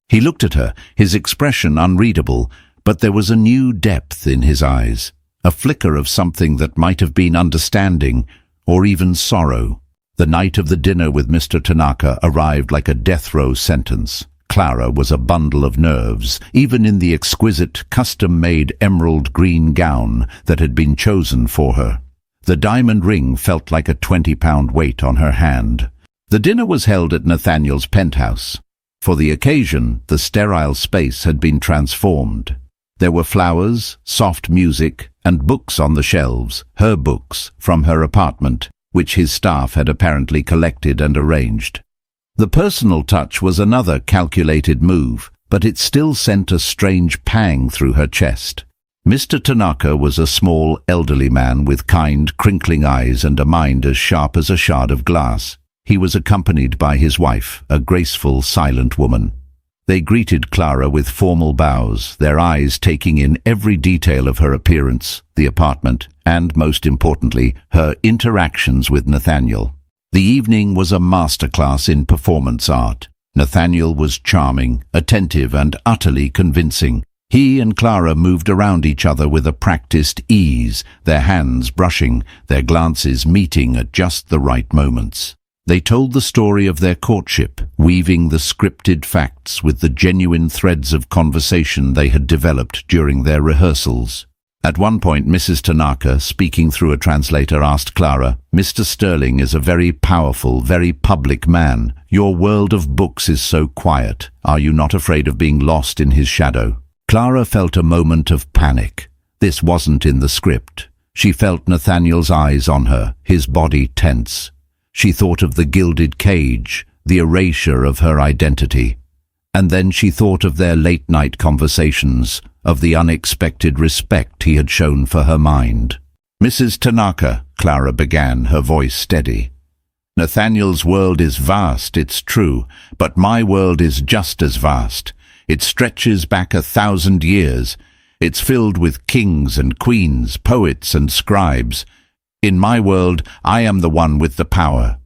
[SPEAKER 1] He looked at her, his expression unreadable, but there was a new depth in his eyes, a flicker of something that might have been understanding, or even sorrow. The night of the dinner with Mr. Tanaka arrived like a death row sentence. Clara was a bundle of nerves, even in the exquisite, custom-made emerald green gown that had been chosen for her. The diamond ring felt like a 20-pound weight on her hand. The dinner was held at Nathaniel's penthouse. For the occasion, the sterile space had been transformed. There were flowers, soft music, and books on the shelves, her books, from her apartment, which his staff had apparently collected and arranged. The personal touch was another calculated move, but it still sent a strange pang through her chest. Mr. Tanaka was a small, elderly man with kind, crinkling eyes and a mind as sharp as a shard of glass. He was accompanied by his wife, a graceful, silent woman. They greeted Clara with formal bows, their eyes taking in every detail of her appearance, the apartment, and, most importantly, her interactions with Nathaniel. The evening was a masterclass in performance art. Nathaniel was charming, attentive, and utterly convincing. He and Clara moved around each other with a practiced ease, their hands brushing, their glances meeting at just the right moments. They told the story of their courtship, weaving the scripted facts with the genuine threads of conversation they had developed during their rehearsals. At one point, Mrs. Tanaka, speaking through a translator, asked Clara, "Mr. Sterling is a very powerful, very public man. Your world of books is so quiet. Are you not afraid of being lost in his shadow?" Clara felt a moment of panic. This wasn't in the script. She felt Nathaniel's eyes on her, his body tense. She thought of the gilded cage, the erasure of her identity. And then she thought of their late-night conversations, of the unexpected respect he had shown for her mind. "Mrs. Tanaka," Clara began, her voice steady. "Nathaniel's world is vast, it's true, but my world is just as vast. It stretches back 1,000 years. It's filled with kings and queens, poets and scribes. In my world, I am the one with the power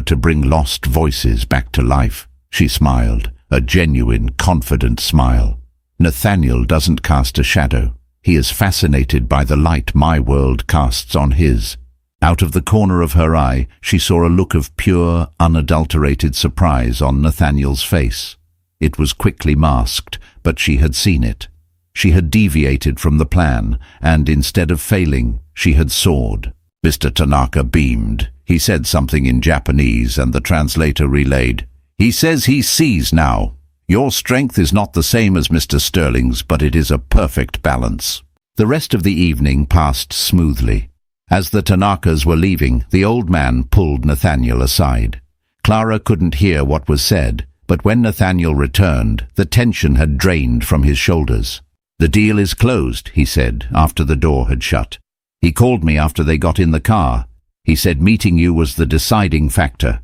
[SPEAKER 1] to bring lost voices back to life." She smiled, a genuine, confident smile. "Nathaniel doesn't cast a shadow. He is fascinated by the light my world casts on his." Out of the corner of her eye, she saw a look of pure, unadulterated surprise on Nathaniel's face. It was quickly masked, but she had seen it. She had deviated from the plan, and instead of failing, she had soared. Mr. Tanaka beamed. He said something in Japanese, and the translator relayed, "He says he sees now. Your strength is not the same as Mr. Sterling's, but it is a perfect balance." The rest of the evening passed smoothly. As the Tanakas were leaving, the old man pulled Nathaniel aside. Clara couldn't hear what was said, but when Nathaniel returned, the tension had drained from his shoulders. "The deal is closed," he said, after the door had shut. "He called me after they got in the car. He said meeting you was the deciding factor."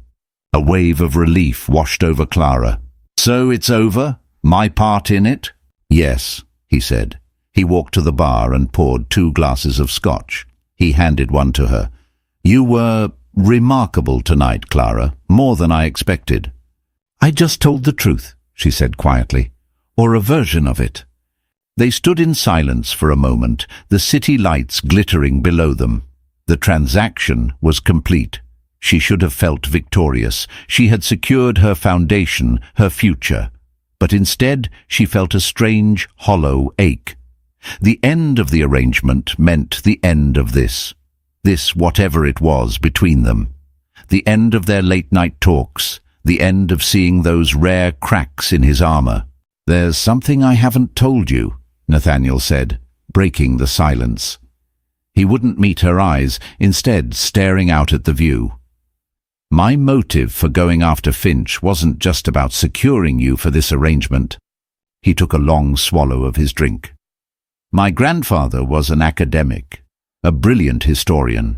[SPEAKER 1] A wave of relief washed over Clara. "So it's over? My part in it?" "Yes," he said. He walked to the bar and poured 2 glasses of scotch. He handed one to her. "You were remarkable tonight, Clara, more than I expected." "I just told the truth," she said quietly, "or a version of it." They stood in silence for a moment, the city lights glittering below them. The transaction was complete. She should have felt victorious. She had secured her foundation, her future. But instead, she felt a strange, hollow ache. The end of the arrangement meant the end of this whatever it was between them. The end of their late-night talks, the end of seeing those rare cracks in his armor. "There's something I haven't told you," Nathaniel said, breaking the silence. He wouldn't meet her eyes, instead staring out at the view. "My motive for going after Finch wasn't just about securing you for this arrangement." He took a long swallow of his drink. "My grandfather was an academic, a brilliant historian.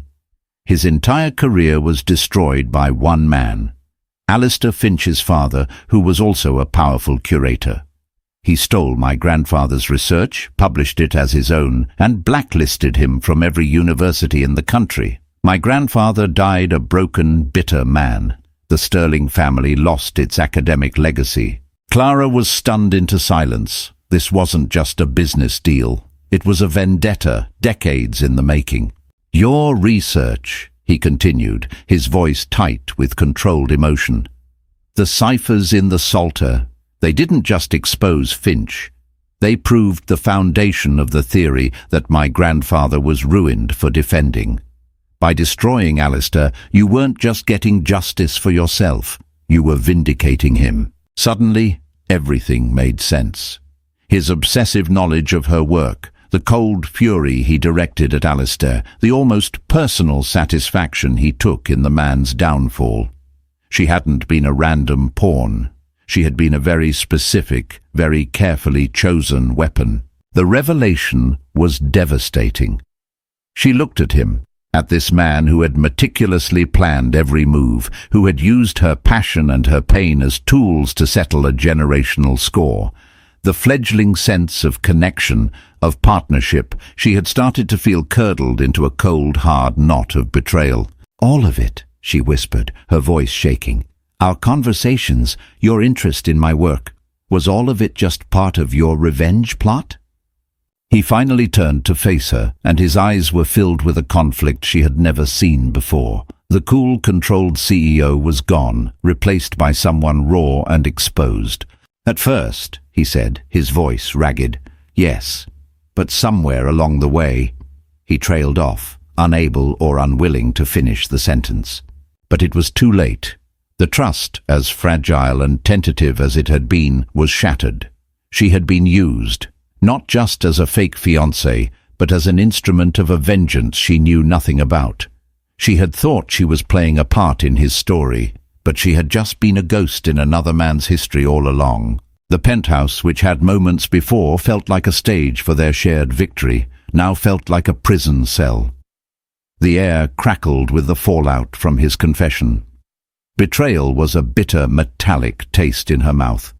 [SPEAKER 1] His entire career was destroyed by one man, Alistair Finch's father, who was also a powerful curator. He stole my grandfather's research, published it as his own, and blacklisted him from every university in the country. My grandfather died a broken, bitter man. The Sterling family lost its academic legacy." Clara was stunned into silence. This wasn't just a business deal. It was a vendetta, decades in the making. "Your research," he continued, his voice tight with controlled emotion. "The ciphers in the Psalter, they didn't just expose Finch. They proved the foundation of the theory that my grandfather was ruined for defending. By destroying Alistair, you weren't just getting justice for yourself, you were vindicating him." Suddenly, everything made sense. His obsessive knowledge of her work, the cold fury he directed at Alistair, the almost personal satisfaction he took in the man's downfall. She hadn't been a random pawn. She had been a very specific, very carefully chosen weapon. The revelation was devastating. She looked at him, at this man who had meticulously planned every move, who had used her passion and her pain as tools to settle a generational score. The fledgling sense of connection, of partnership, she had started to feel curdled into a cold, hard knot of betrayal. "All of it," she whispered, her voice shaking. "Our conversations, your interest in my work, was all of it just part of your revenge plot?" He finally turned to face her, and his eyes were filled with a conflict she had never seen before. The cool, controlled CEO was gone, replaced by someone raw and exposed. "At first," he said, his voice ragged, "yes. But somewhere along the way, he trailed off, unable or unwilling to finish the sentence. But it was too late. The trust, as fragile and tentative as it had been, was shattered. She had been used, not just as a fake fiancée, but as an instrument of a vengeance she knew nothing about. She had thought she was playing a part in his story, but she had just been a ghost in another man's history all along. The penthouse, which had moments before felt like a stage for their shared victory, now felt like a prison cell. The air crackled with the fallout from his confession. Betrayal was a bitter, metallic taste in her mouth.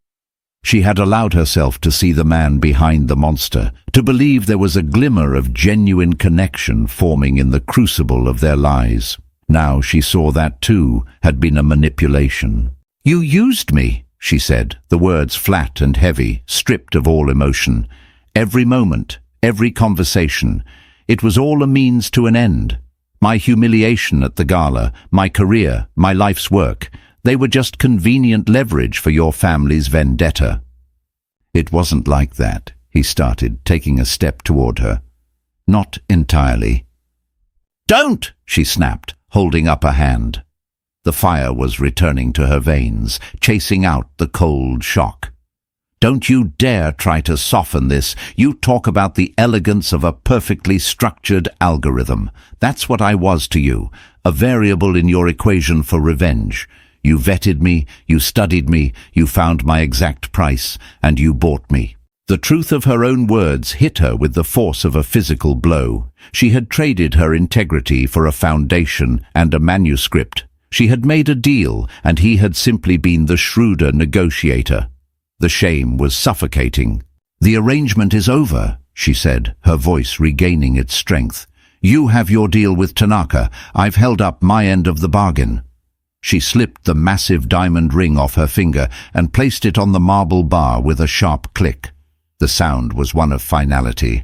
[SPEAKER 1] She had allowed herself to see the man behind the monster, to believe there was a glimmer of genuine connection forming in the crucible of their lies. Now she saw that too had been a manipulation. "You used me," she said, the words flat and heavy, stripped of all emotion. Every moment, every conversation, it was all a means to an end. My humiliation at the gala, my career, my life's work, they were just convenient leverage for your family's vendetta. "It wasn't like that," he started, taking a step toward her. "Not entirely." "Don't!" she snapped, holding up a hand. The fire was returning to her veins, chasing out the cold shock. "Don't you dare try to soften this. You talk about the elegance of a perfectly structured algorithm. That's what I was to you, a variable in your equation for revenge. You vetted me, you studied me, you found my exact price, and you bought me." The truth of her own words hit her with the force of a physical blow. She had traded her integrity for a foundation and a manuscript. She had made a deal, and he had simply been the shrewder negotiator. The shame was suffocating. "The arrangement is over," she said, her voice regaining its strength. "You have your deal with Tanaka. I've held up my end of the bargain." She slipped the massive diamond ring off her finger and placed it on the marble bar with a sharp click. The sound was one of finality.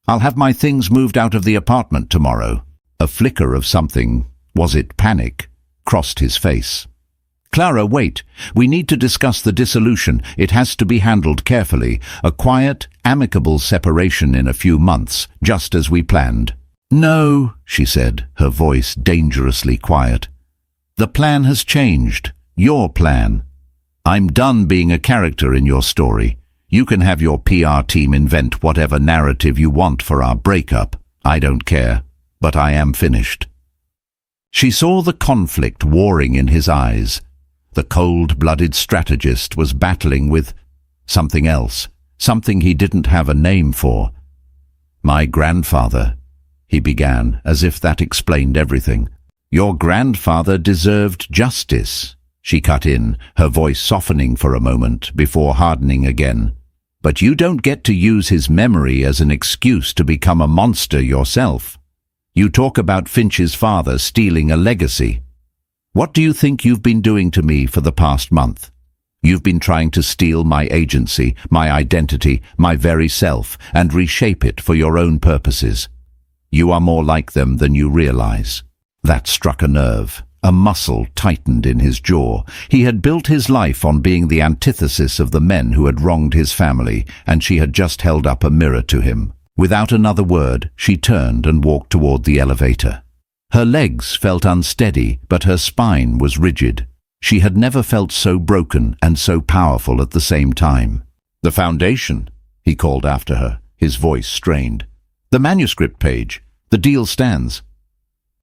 [SPEAKER 1] "I'll have my things moved out of the apartment tomorrow." A flicker of something, was it panic, crossed his face. "Clara, wait. We need to discuss the dissolution. It has to be handled carefully. A quiet, amicable separation in a few months, just as we planned." "No," she said, her voice dangerously quiet. "The plan has changed. Your plan. I'm done being a character in your story. You can have your PR team invent whatever narrative you want for our breakup. I don't care, but I am finished." She saw the conflict warring in his eyes. The cold-blooded strategist was battling with something else, something he didn't have a name for. "My grandfather," he began, as if that explained everything. "Your grandfather deserved justice," she cut in, her voice softening for a moment before hardening again. "But you don't get to use his memory as an excuse to become a monster yourself. You talk about Finch's father stealing a legacy. What do you think you've been doing to me for the past month? You've been trying to steal my agency, my identity, my very self, and reshape it for your own purposes. You are more like them than you realize." That struck a nerve. A muscle tightened in his jaw. He had built his life on being the antithesis of the men who had wronged his family, and she had just held up a mirror to him. Without another word, she turned and walked toward the elevator. Her legs felt unsteady, but her spine was rigid. She had never felt so broken and so powerful at the same time. "The foundation," he called after her, his voice strained. "The manuscript page. The deal stands."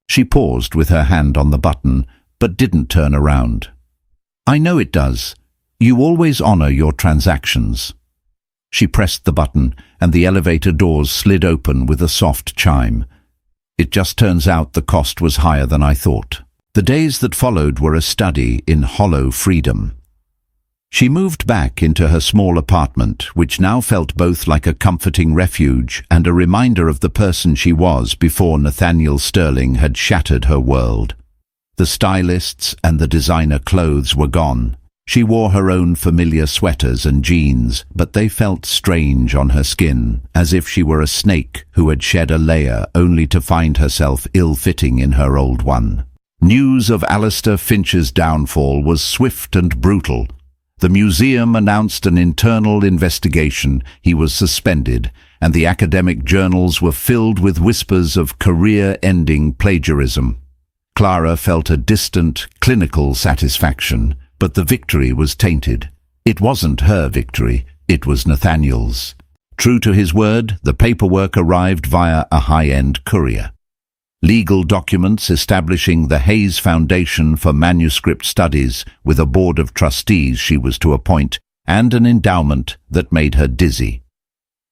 [SPEAKER 1] She paused with her hand on the button, but didn't turn around. "I know it does. You always honor your transactions." She pressed the button, and the elevator doors slid open with a soft chime. "It just turns out the cost was higher than I thought." The days that followed were a study in hollow freedom. She moved back into her small apartment, which now felt both like a comforting refuge and a reminder of the person she was before Nathaniel Sterling had shattered her world. The stylists and the designer clothes were gone. She wore her own familiar sweaters and jeans, but they felt strange on her skin, as if she were a snake who had shed a layer only to find herself ill-fitting in her old one. News of Alistair Finch's downfall was swift and brutal. The museum announced an internal investigation. He was suspended, and the academic journals were filled with whispers of career-ending plagiarism. Clara felt a distant, clinical satisfaction, but the victory was tainted. It wasn't her victory, it was Nathaniel's. True to his word, the paperwork arrived via a high-end courier. Legal documents establishing the Hayes Foundation for Manuscript Studies with a board of trustees she was to appoint, and an endowment that made her dizzy.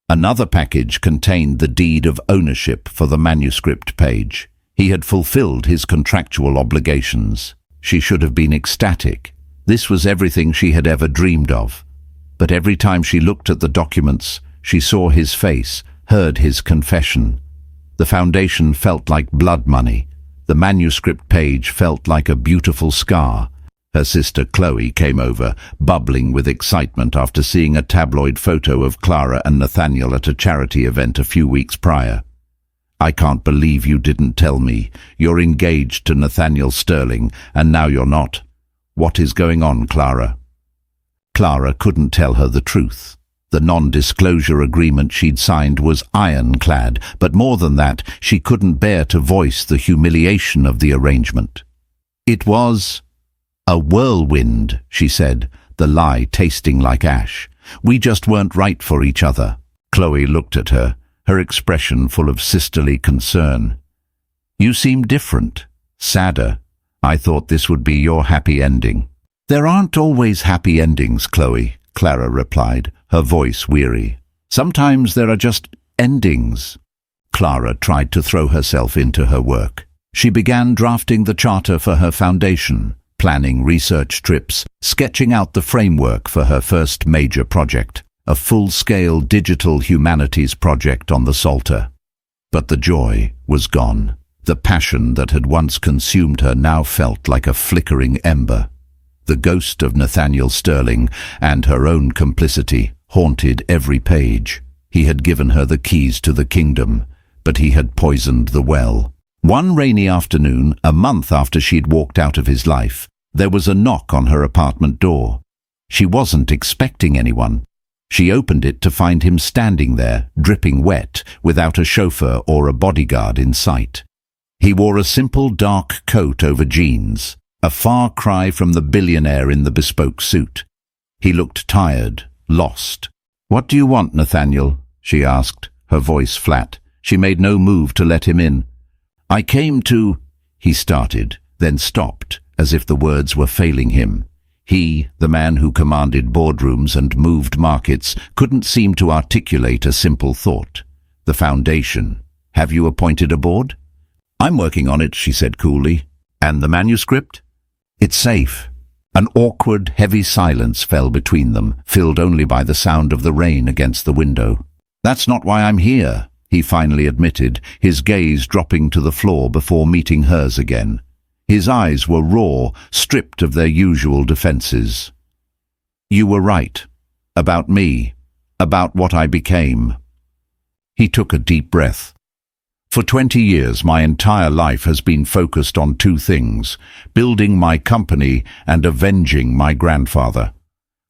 [SPEAKER 1] Another package contained the deed of ownership for the manuscript page. He had fulfilled his contractual obligations. She should have been ecstatic. This was everything she had ever dreamed of. But every time she looked at the documents, she saw his face, heard his confession. The foundation felt like blood money. The manuscript page felt like a beautiful scar. Her sister Chloe came over, bubbling with excitement after seeing a tabloid photo of Clara and Nathaniel at a charity event a few weeks prior. "I can't believe you didn't tell me. You're engaged to Nathaniel Sterling, and now you're not. What is going on, Clara?" Clara couldn't tell her the truth. The non-disclosure agreement she'd signed was ironclad, but more than that, she couldn't bear to voice the humiliation of the arrangement. "It was a whirlwind," she said, the lie tasting like ash. "We just weren't right for each other." Chloe looked at her, her expression full of sisterly concern. "You seem different, sadder. I thought this would be your happy ending." "There aren't always happy endings, Chloe," Clara replied, her voice weary. "Sometimes there are just endings." Clara tried to throw herself into her work. She began drafting the charter for her foundation, planning research trips, sketching out the framework for her first major project, a full-scale digital humanities project on the Psalter. But the joy was gone. The passion that had once consumed her now felt like a flickering ember. The ghost of Nathaniel Sterling and her own complicity haunted every page. He had given her the keys to the kingdom, but he had poisoned the well. One rainy afternoon, a month after she'd walked out of his life, there was a knock on her apartment door. She wasn't expecting anyone. She opened it to find him standing there, dripping wet, without a chauffeur or a bodyguard in sight. He wore a simple dark coat over jeans, a far cry from the billionaire in the bespoke suit. He looked tired, lost. "What do you want, Nathaniel?" she asked, her voice flat. She made no move to let him in. "I came to—" he started, then stopped, as if the words were failing him. He, the man who commanded boardrooms and moved markets, couldn't seem to articulate a simple thought. "The foundation. Have you appointed a board?" "I'm working on it," she said coolly. "And the manuscript?" "It's safe." An awkward, heavy silence fell between them, filled only by the sound of the rain against the window. "That's not why I'm here," he finally admitted, his gaze dropping to the floor before meeting hers again. His eyes were raw, stripped of their usual defenses. "You were right. About me. About what I became." He took a deep breath. "For 20 years, my entire life has been focused on two things: building my company and avenging my grandfather.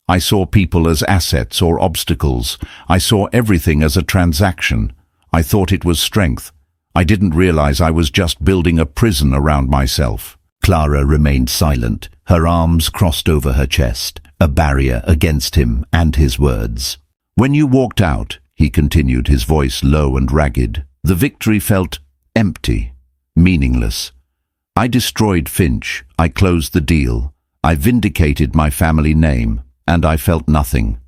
[SPEAKER 1] I saw people as assets or obstacles. I saw everything as a transaction. I thought it was strength. I didn't realize I was just building a prison around myself." Clara remained silent, her arms crossed over her chest, a barrier against him and his words. "When you walked out," he continued, his voice low and ragged, "the victory felt empty, meaningless. I destroyed Finch, I closed the deal, I vindicated my family name, and I felt nothing.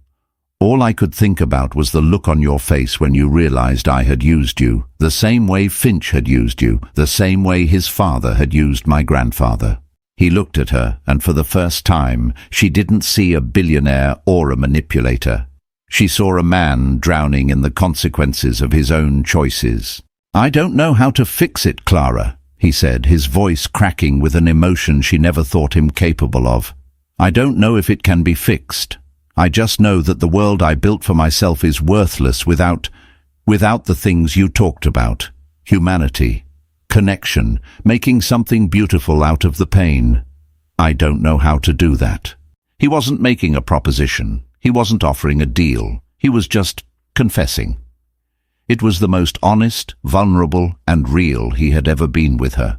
[SPEAKER 1] All I could think about was the look on your face when you realized I had used you, the same way Finch had used you, the same way his father had used my grandfather." He looked at her, and for the first time, she didn't see a billionaire or a manipulator. She saw a man drowning in the consequences of his own choices. "I don't know how to fix it, Clara," he said, his voice cracking with an emotion she never thought him capable of. "I don't know if it can be fixed. I just know that the world I built for myself is worthless without the things you talked about. Humanity, connection, making something beautiful out of the pain. I don't know how to do that." He wasn't making a proposition. He wasn't offering a deal. He was just confessing. It was the most honest, vulnerable, and real he had ever been with her.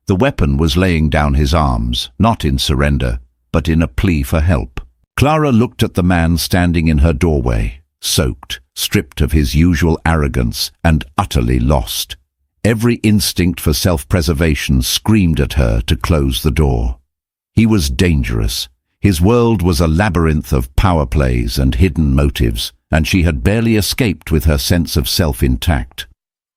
[SPEAKER 1] The weapon was laying down his arms, not in surrender, but in a plea for help. Clara looked at the man standing in her doorway, soaked, stripped of his usual arrogance, and utterly lost. Every instinct for self-preservation screamed at her to close the door. He was dangerous. His world was a labyrinth of power plays and hidden motives, and she had barely escaped with her sense of self intact.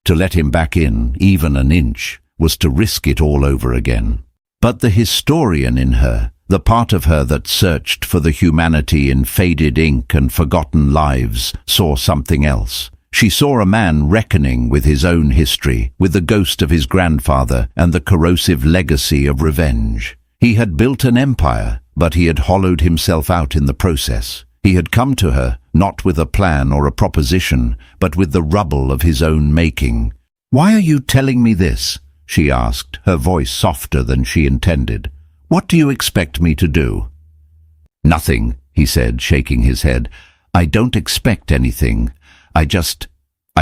[SPEAKER 1] To let him back in, even an inch, was to risk it all over again. But the historian in her, the part of her that searched for the humanity in faded ink and forgotten lives, saw something else. She saw a man reckoning with his own history, with the ghost of his grandfather and the corrosive legacy of revenge. He had built an empire, but he had hollowed himself out in the process. He had come to her, not with a plan or a proposition, but with the rubble of his own making. "Why are you telling me this?" she asked, her voice softer than she intended. "What do you expect me to do?" "Nothing," he said, shaking his head. "I don't expect anything. I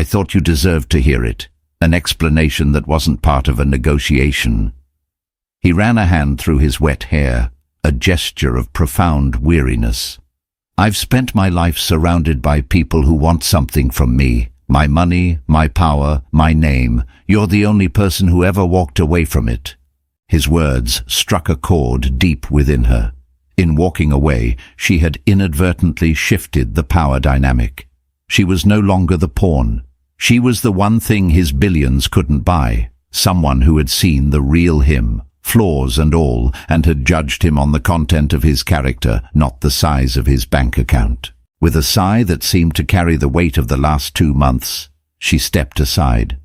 [SPEAKER 1] thought you deserved to hear it. An explanation that wasn't part of a negotiation." He ran a hand through his wet hair, a gesture of profound weariness. "I've spent my life surrounded by people who want something from me. My money, my power, my name. You're the only person who ever walked away from it." His words struck a chord deep within her. In walking away, she had inadvertently shifted the power dynamic. She was no longer the pawn. She was the one thing his billions couldn't buy. Someone who had seen the real him, flaws and all, and had judged him on the content of his character, not the size of his bank account. With a sigh that seemed to carry the weight of the last 2 months, she stepped aside.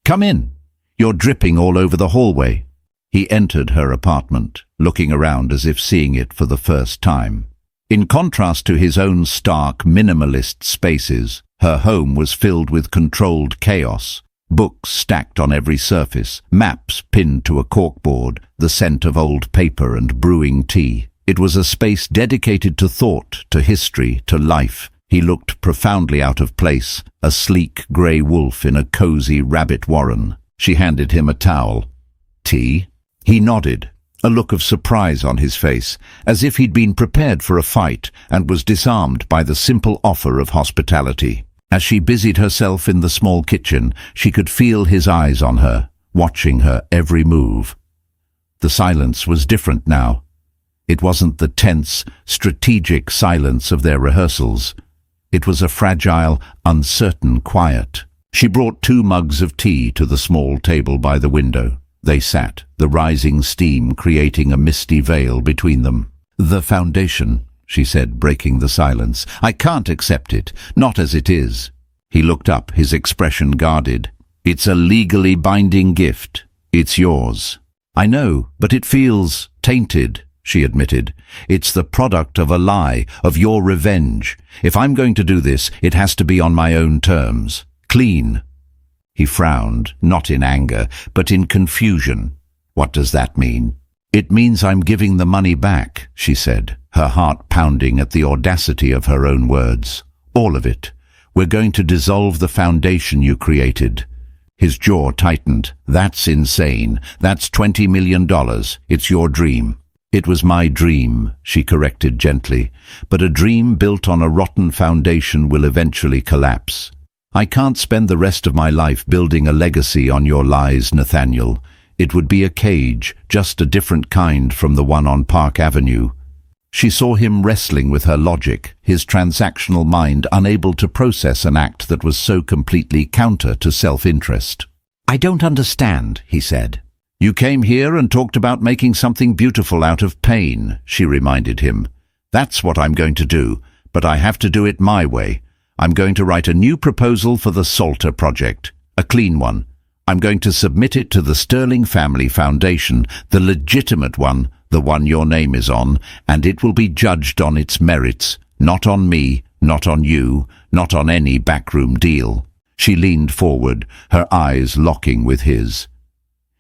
[SPEAKER 1] "Come in. You're dripping all over the hallway." He entered her apartment, looking around as if seeing it for the first time. In contrast to his own stark, minimalist spaces, her home was filled with controlled chaos. Books stacked on every surface, maps pinned to a corkboard, the scent of old paper and brewing tea. It was a space dedicated to thought, to history, to life. He looked profoundly out of place, a sleek grey wolf in a cozy rabbit warren. She handed him a towel. "Tea?" He nodded, a look of surprise on his face, as if he'd been prepared for a fight and was disarmed by the simple offer of hospitality. As she busied herself in the small kitchen, she could feel his eyes on her, watching her every move. The silence was different now. It wasn't the tense, strategic silence of their rehearsals. It was a fragile, uncertain quiet. She brought 2 mugs of tea to the small table by the window. They sat, the rising steam creating a misty veil between them. "The foundation," she said, breaking the silence. "I can't accept it, not as it is." He looked up, his expression guarded. "It's a legally binding gift. It's yours." "I know, but it feels tainted," she admitted. "It's the product of a lie, of your revenge. If I'm going to do this, it has to be on my own terms. Clean." He frowned, not in anger, but in confusion. "What does that mean?" "It means I'm giving the money back," she said, her heart pounding at the audacity of her own words. "All of it. We're going to dissolve the foundation you created." His jaw tightened. "That's insane. That's $20 million. It's your dream." "It was my dream," she corrected gently, "but a dream built on a rotten foundation will eventually collapse. I can't spend the rest of my life building a legacy on your lies, Nathaniel. It would be a cage, just a different kind from the one on Park Avenue." She saw him wrestling with her logic, his transactional mind unable to process an act that was so completely counter to self-interest. "I don't understand," he said. "You came here and talked about making something beautiful out of pain," she reminded him. "That's what I'm going to do, but I have to do it my way. I'm going to write a new proposal for the Salter project, a clean one. I'm going to submit it to the Sterling Family Foundation, the legitimate one, the one your name is on, and it will be judged on its merits, not on me, not on you, not on any backroom deal." She leaned forward, her eyes locking with his.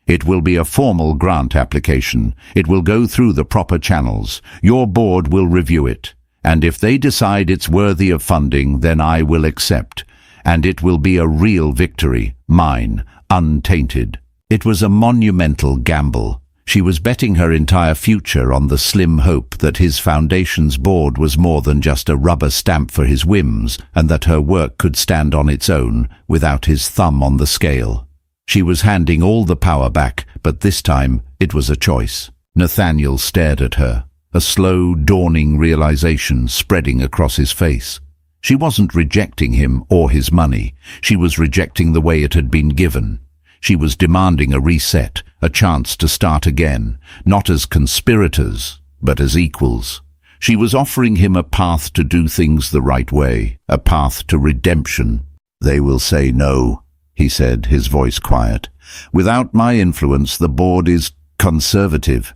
[SPEAKER 1] It will be a formal grant application. It will go through the proper channels. Your board will review it. And if they decide it's worthy of funding, then I will accept. And it will be a real victory, mine, untainted. It was a monumental gamble. She was betting her entire future on the slim hope that his foundation's board was more than just a rubber stamp for his whims, and that her work could stand on its own, without his thumb on the scale. She was handing all the power back, but this time it was a choice. Nathaniel stared at her, a slow, dawning realization spreading across his face. She wasn't rejecting him or his money. She was rejecting the way it had been given. She was demanding a reset, a chance to start again, not as conspirators, but as equals. She was offering him a path to do things the right way, a path to redemption. "They will say no," he said, his voice quiet. "Without my influence, the board is conservative.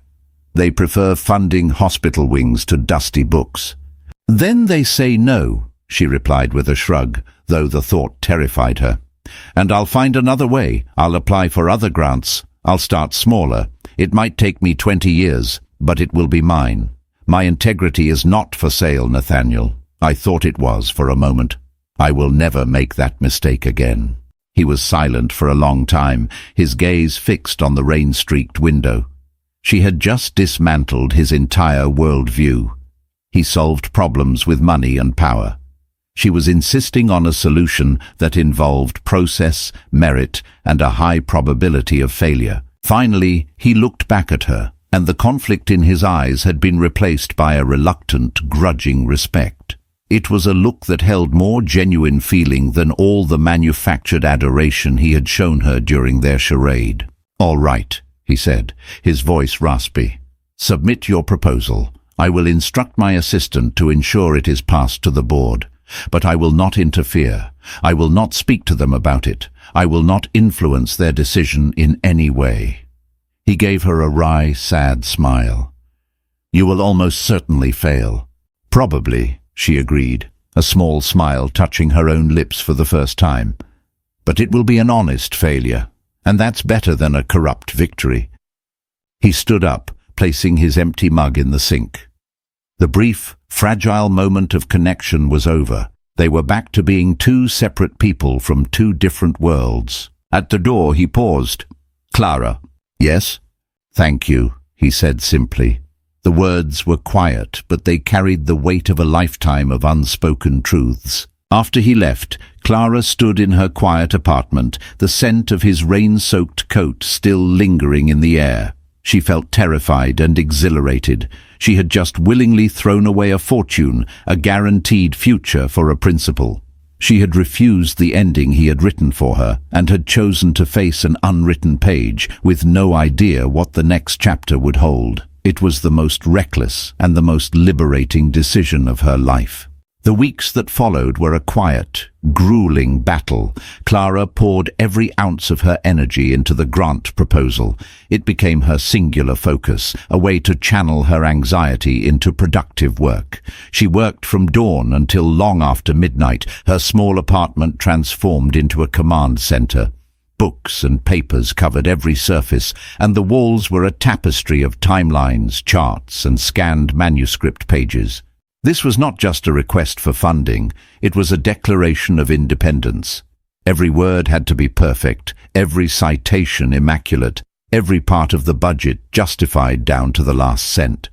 [SPEAKER 1] They prefer funding hospital wings to dusty books." "Then they say no," she replied with a shrug, though the thought terrified her. "And I'll find another way. I'll apply for other grants. I'll start smaller. It might take me 20 years, but it will be mine. My integrity is not for sale, Nathaniel. I thought it was for a moment. I will never make that mistake again." He was silent for a long time, his gaze fixed on the rain-streaked window. She had just dismantled his entire worldview. He solved problems with money and power. She was insisting on a solution that involved process, merit, and a high probability of failure. Finally, he looked back at her, and the conflict in his eyes had been replaced by a reluctant, grudging respect. It was a look that held more genuine feeling than all the manufactured adoration he had shown her during their charade. "All right," he said, his voice raspy. "Submit your proposal. I will instruct my assistant to ensure it is passed to the board. But I will not interfere. I will not speak to them about it. I will not influence their decision in any way." He gave her a wry, sad smile. "You will almost certainly fail." "Probably," she agreed, a small smile touching her own lips for the first time. "But it will be an honest failure, and that's better than a corrupt victory." He stood up, placing his empty mug in the sink. The brief, fragile moment of connection was over. They were back to being two separate people from two different worlds. At the door he paused. "Clara." "Yes?" "Thank you," he said simply. The words were quiet, but they carried the weight of a lifetime of unspoken truths. After he left, Clara stood in her quiet apartment, the scent of his rain-soaked coat still lingering in the air. She felt terrified and exhilarated. She had just willingly thrown away a fortune, a guaranteed future for a principal. She had refused the ending he had written for her, and had chosen to face an unwritten page, with no idea what the next chapter would hold. It was the most reckless and the most liberating decision of her life. The weeks that followed were a quiet, grueling battle. Clara poured every ounce of her energy into the grant proposal. It became her singular focus, a way to channel her anxiety into productive work. She worked from dawn until long after midnight, her small apartment transformed into a command center. Books and papers covered every surface, and the walls were a tapestry of timelines, charts, and scanned manuscript pages. This was not just a request for funding, it was a declaration of independence. Every word had to be perfect, every citation immaculate, every part of the budget justified down to the last cent.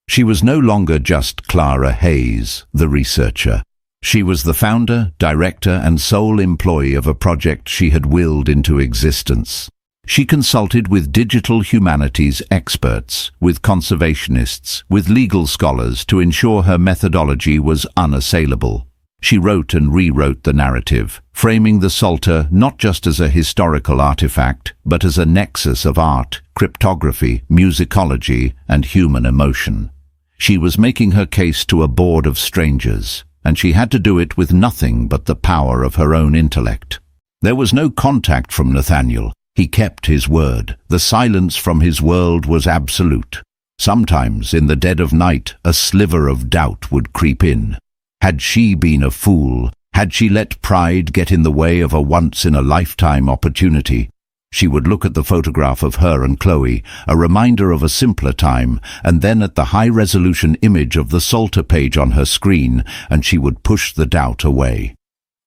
[SPEAKER 1] She was no longer just Clara Hayes, the researcher. She was the founder, director, and sole employee of a project she had willed into existence. She consulted with digital humanities experts, with conservationists, with legal scholars to ensure her methodology was unassailable. She wrote and rewrote the narrative, framing the Psalter not just as a historical artifact, but as a nexus of art, cryptography, musicology, and human emotion. She was making her case to a board of strangers, and she had to do it with nothing but the power of her own intellect. There was no contact from Nathaniel. He kept his word. The silence from his world was absolute. Sometimes, in the dead of night, a sliver of doubt would creep in. Had she been a fool? Had she let pride get in the way of a once-in-a-lifetime opportunity? She would look at the photograph of her and Chloe, a reminder of a simpler time, and then at the high-resolution image of the Salter page on her screen, and she would push the doubt away.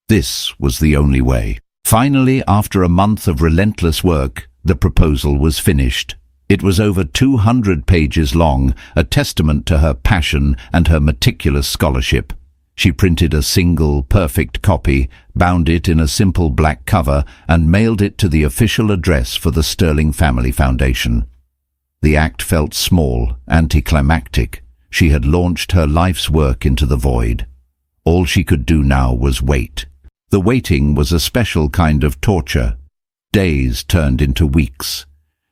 [SPEAKER 1] This was the only way. Finally, after a month of relentless work, the proposal was finished. It was over 200 pages long, a testament to her passion and her meticulous scholarship. She printed a single, perfect copy, bound it in a simple black cover, and mailed it to the official address for the Sterling Family Foundation. The act felt small, anticlimactic. She had launched her life's work into the void. All she could do now was wait. The waiting was a special kind of torture. Days turned into weeks.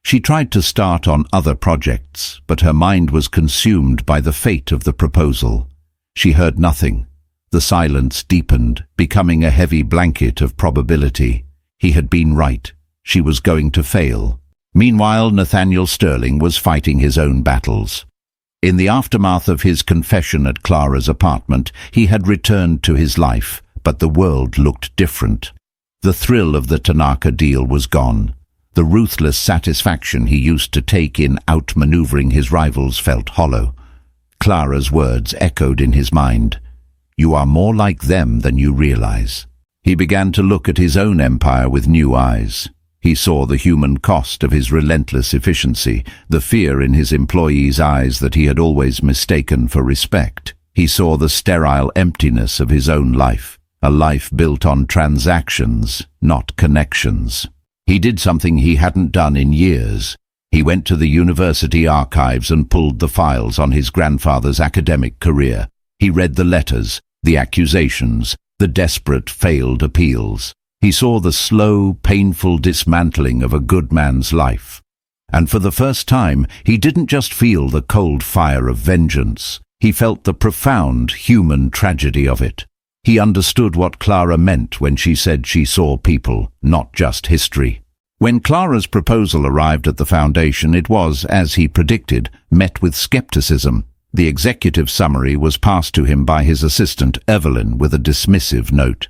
[SPEAKER 1] She tried to start on other projects, but her mind was consumed by the fate of the proposal. She heard nothing. The silence deepened, becoming a heavy blanket of probability. He had been right. She was going to fail. Meanwhile, Nathaniel Sterling was fighting his own battles. In the aftermath of his confession at Clara's apartment, he had returned to his life, but the world looked different. The thrill of the Tanaka deal was gone. The ruthless satisfaction he used to take in outmaneuvering his rivals felt hollow. Clara's words echoed in his mind. "You are more like them than you realize." He began to look at his own empire with new eyes. He saw the human cost of his relentless efficiency, the fear in his employees' eyes that he had always mistaken for respect. He saw the sterile emptiness of his own life, a life built on transactions, not connections. He did something he hadn't done in years. He went to the university archives and pulled the files on his grandfather's academic career. He read the letters, the accusations, the desperate failed appeals. He saw the slow, painful dismantling of a good man's life. And for the first time, he didn't just feel the cold fire of vengeance. He felt the profound human tragedy of it. He understood what Clara meant when she said she saw people, not just history. When Clara's proposal arrived at the foundation, it was, as he predicted, met with skepticism. The executive summary was passed to him by his assistant, Evelyn, with a dismissive note.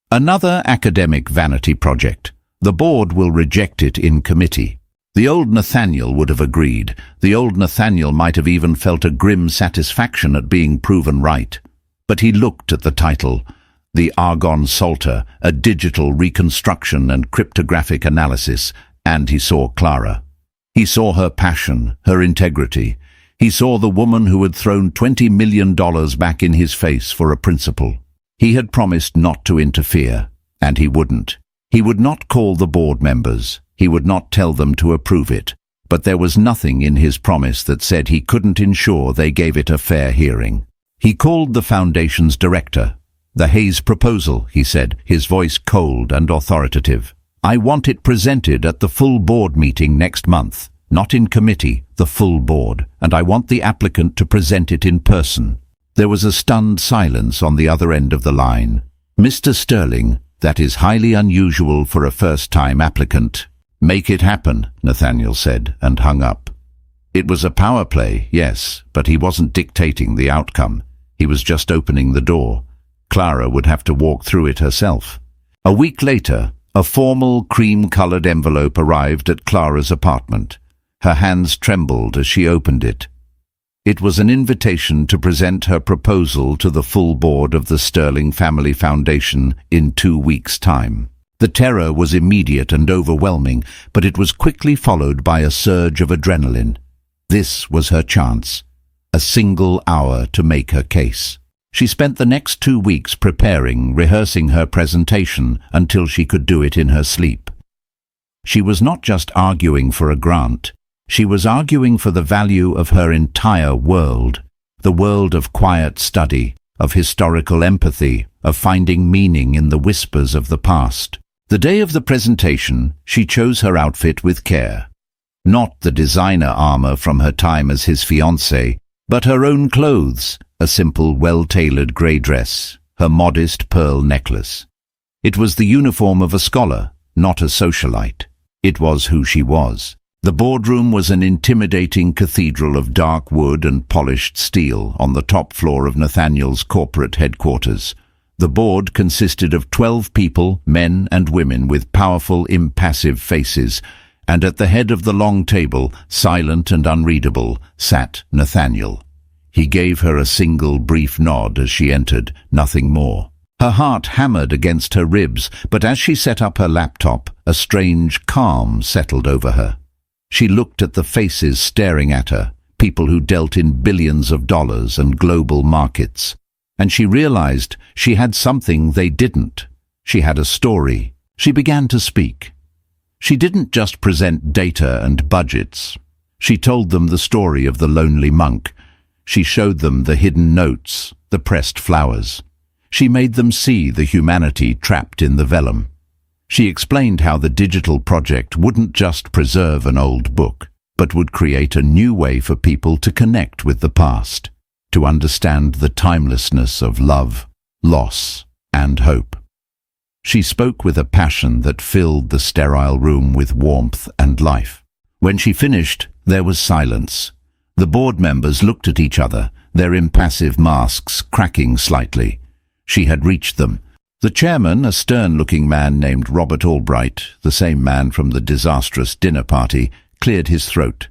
[SPEAKER 1] Another academic vanity project. The board will reject it in committee. The old Nathaniel would have agreed. The old Nathaniel might have even felt a grim satisfaction at being proven right. But he looked at the title, The Argon Salter, a digital reconstruction and cryptographic analysis, and he saw Clara. He saw her passion, her integrity. He saw the woman who had thrown $20 million back in his face for a principle. He had promised not to interfere, and he wouldn't. He would not call the board members. He would not tell them to approve it. But there was nothing in his promise that said he couldn't ensure they gave it a fair hearing. He called the foundation's director. "The Hayes proposal," he said, his voice cold and authoritative. "I want it presented at the full board meeting next month. Not in committee, the full board, and I want the applicant to present it in person." There was a stunned silence on the other end of the line. "Mr. Sterling, that is highly unusual for a first-time applicant." "Make it happen," Nathaniel said, and hung up. It was a power play, yes, but he wasn't dictating the outcome. He was just opening the door. Clara would have to walk through it herself. A week later, a formal cream-colored envelope arrived at Clara's apartment. Her hands trembled as she opened it. It was an invitation to present her proposal to the full board of the Sterling Family Foundation in 2 weeks' time. The terror was immediate and overwhelming, but it was quickly followed by a surge of adrenaline. This was her chance. A single hour to make her case. She spent the next 2 weeks preparing, rehearsing her presentation until she could do it in her sleep. She was not just arguing for a grant. She was arguing for the value of her entire world, the world of quiet study, of historical empathy, of finding meaning in the whispers of the past. The day of the presentation, she chose her outfit with care. Not the designer armor from her time as his fiancée, but her own clothes, a simple, well-tailored grey dress, her modest pearl necklace. It was the uniform of a scholar, not a socialite. It was who she was. The boardroom was an intimidating cathedral of dark wood and polished steel on the top floor of Nathaniel's corporate headquarters. The board consisted of 12 people, men and women with powerful, impassive faces, and at the head of the long table, silent and unreadable, sat Nathaniel. He gave her a single brief nod as she entered, nothing more. Her heart hammered against her ribs, but as she set up her laptop, a strange calm settled over her. She looked at the faces staring at her, people who dealt in billions of dollars and global markets, and she realized she had something they didn't. She had a story. She began to speak. She didn't just present data and budgets. She told them the story of the lonely monk. She showed them the hidden notes, the pressed flowers. She made them see the humanity trapped in the vellum. She explained how the digital project wouldn't just preserve an old book, but would create a new way for people to connect with the past, to understand the timelessness of love, loss, and hope. She spoke with a passion that filled the sterile room with warmth and life. When she finished, there was silence. The board members looked at each other, their impassive masks cracking slightly. She had reached them. The chairman, a stern-looking man named Robert Albright, the same man from the disastrous dinner party, cleared his throat.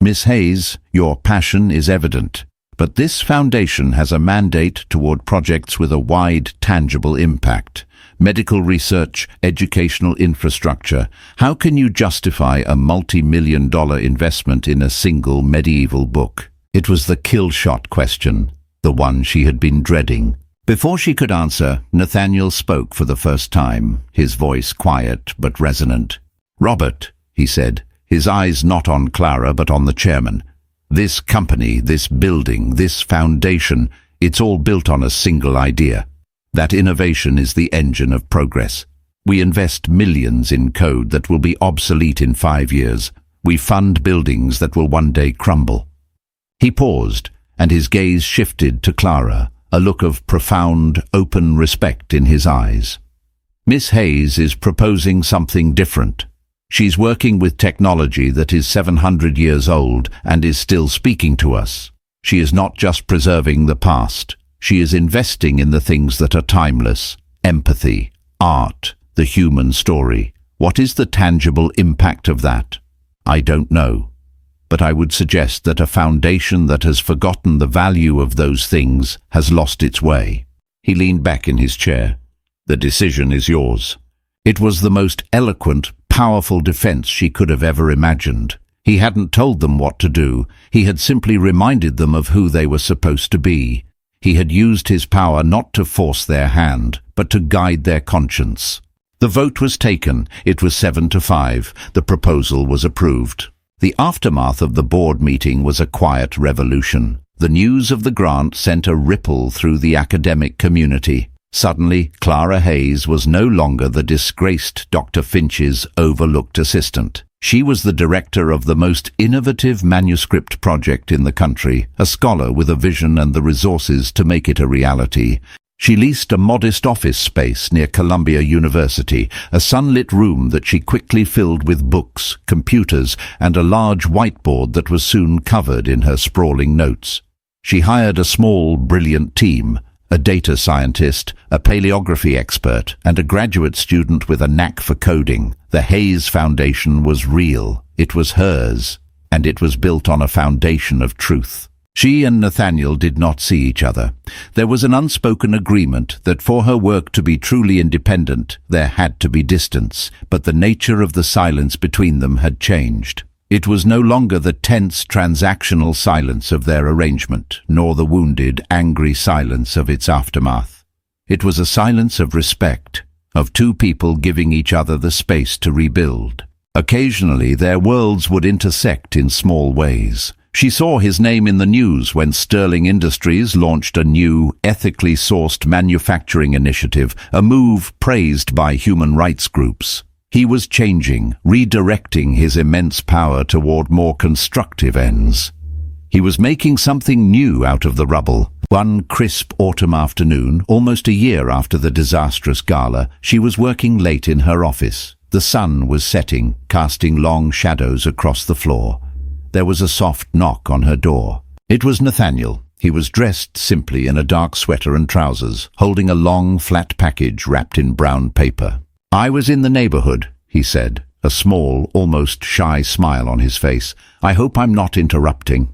[SPEAKER 1] "Miss Hayes, your passion is evident, but this foundation has a mandate toward projects with a wide, tangible impact. Medical research, educational infrastructure. How can you justify a multi-million-dollar investment in a single medieval book?" It was the kill-shot question, the one she had been dreading. Before she could answer, Nathaniel spoke for the first time, his voice quiet but resonant. "Robert," he said, his eyes not on Clara but on the chairman. "This company, this building, this foundation, it's all built on a single idea. That innovation is the engine of progress. We invest millions in code that will be obsolete in 5 years. We fund buildings that will one day crumble." He paused, and his gaze shifted to Clara, a look of profound, open respect in his eyes. "Miss Hayes is proposing something different. She's working with technology that is 700 years old and is still speaking to us. She is not just preserving the past. She is investing in the things that are timeless: empathy, art, the human story. What is the tangible impact of that? I don't know. But I would suggest that a foundation that has forgotten the value of those things has lost its way." He leaned back in his chair. "The decision is yours." It was the most eloquent, powerful defense she could have ever imagined. He hadn't told them what to do. He had simply reminded them of who they were supposed to be. He had used his power not to force their hand, but to guide their conscience. The vote was taken. It was 7-5. The proposal was approved. The aftermath of the board meeting was a quiet revolution. The news of the grant sent a ripple through the academic community. Suddenly, Clara Hayes was no longer the disgraced Dr. Finch's overlooked assistant. She was the director of the most innovative manuscript project in the country, a scholar with a vision and the resources to make it a reality. She leased a modest office space near Columbia University, a sunlit room that she quickly filled with books, computers, and a large whiteboard that was soon covered in her sprawling notes. She hired a small, brilliant team: a data scientist, a paleography expert, and a graduate student with a knack for coding. The Hayes Foundation was real. It was hers, and it was built on a foundation of truth. She and Nathaniel did not see each other. There was an unspoken agreement that for her work to be truly independent, there had to be distance, but the nature of the silence between them had changed. It was no longer the tense, transactional silence of their arrangement, nor the wounded, angry silence of its aftermath. It was a silence of respect, of two people giving each other the space to rebuild. Occasionally, their worlds would intersect in small ways. She saw his name in the news when Sterling Industries launched a new, ethically sourced manufacturing initiative, a move praised by human rights groups. He was changing, redirecting his immense power toward more constructive ends. He was making something new out of the rubble. One crisp autumn afternoon, almost a year after the disastrous gala, she was working late in her office. The sun was setting, casting long shadows across the floor. There was a soft knock on her door. It was Nathaniel. He was dressed simply in a dark sweater and trousers, holding a long, flat package wrapped in brown paper. "I was in the neighborhood," he said, a small, almost shy smile on his face. "I hope I'm not interrupting."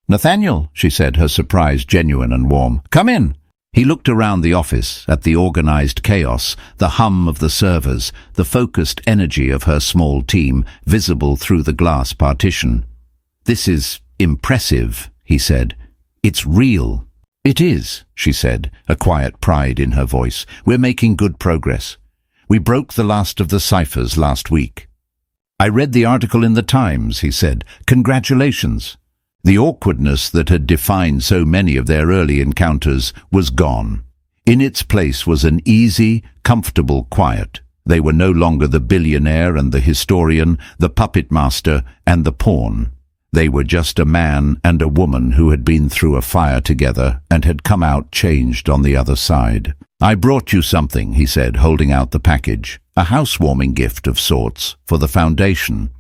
[SPEAKER 1] "Nathaniel," she said, her surprise genuine and warm. "Come in." He looked around the office, at the organized chaos, the hum of the servers, the focused energy of her small team, visible through the glass partition. "This is impressive," he said. "It's real." "It is," she said, a quiet pride in her voice. "We're making good progress. We broke the last of the ciphers last week." "I read the article in the Times," he said. "Congratulations." The awkwardness that had defined so many of their early encounters was gone. In its place was an easy, comfortable quiet. They were no longer the billionaire and the historian, the puppet master and the pawn. They were just a man and a woman who had been through a fire together and had come out changed on the other side. "I brought you something," he said, holding out the package. "A housewarming gift of sorts, for the foundation."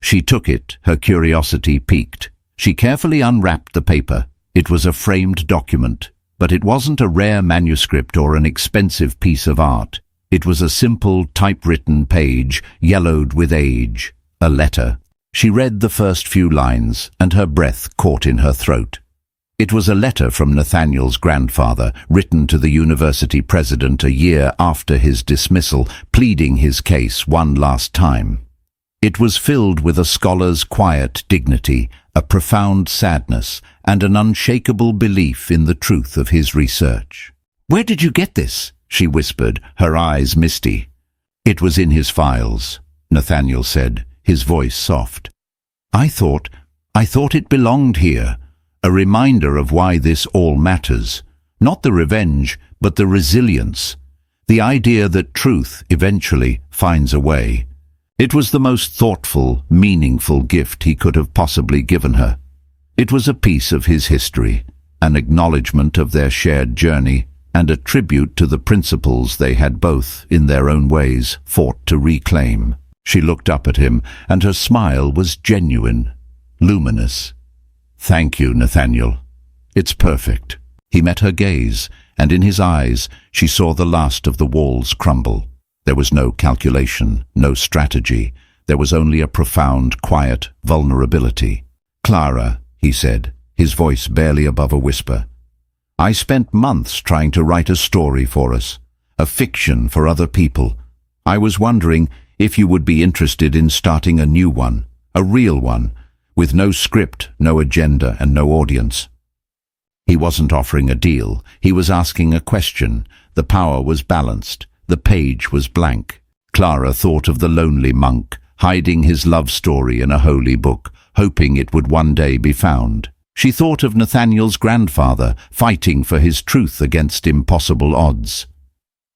[SPEAKER 1] She took it, her curiosity piqued. She carefully unwrapped the paper. It was a framed document, but it wasn't a rare manuscript or an expensive piece of art. It was a simple, typewritten page, yellowed with age. A letter. She read the first few lines, and her breath caught in her throat. It was a letter from Nathaniel's grandfather, written to the university president a year after his dismissal, pleading his case one last time. It was filled with a scholar's quiet dignity, a profound sadness, and an unshakable belief in the truth of his research. "Where did you get this?" she whispered, her eyes misty. "It was in his files," Nathaniel said, his voice soft. I thought it belonged here, a reminder of why this all matters. Not the revenge, but the resilience. The idea that truth eventually finds a way. It was the most thoughtful, meaningful gift he could have possibly given her. It was a piece of his history, an acknowledgement of their shared journey, and a tribute to the principles they had both, in their own ways, fought to reclaim. She looked up at him, and her smile was genuine, luminous. "Thank you, Nathaniel. It's perfect." He met her gaze, and in his eyes she saw the last of the walls crumble. There was no calculation, no strategy. There was only a profound, quiet vulnerability. "Clara," he said, his voice barely above a whisper, "I spent months trying to write a story for us, a fiction for other people. I was wondering if you would be interested in starting a new one, a real one, with no script, no agenda, and no audience." He wasn't offering a deal. He was asking a question. The power was balanced. The page was blank. Clara thought of the lonely monk, hiding his love story in a holy book, hoping it would one day be found. She thought of Nathaniel's grandfather, fighting for his truth against impossible odds.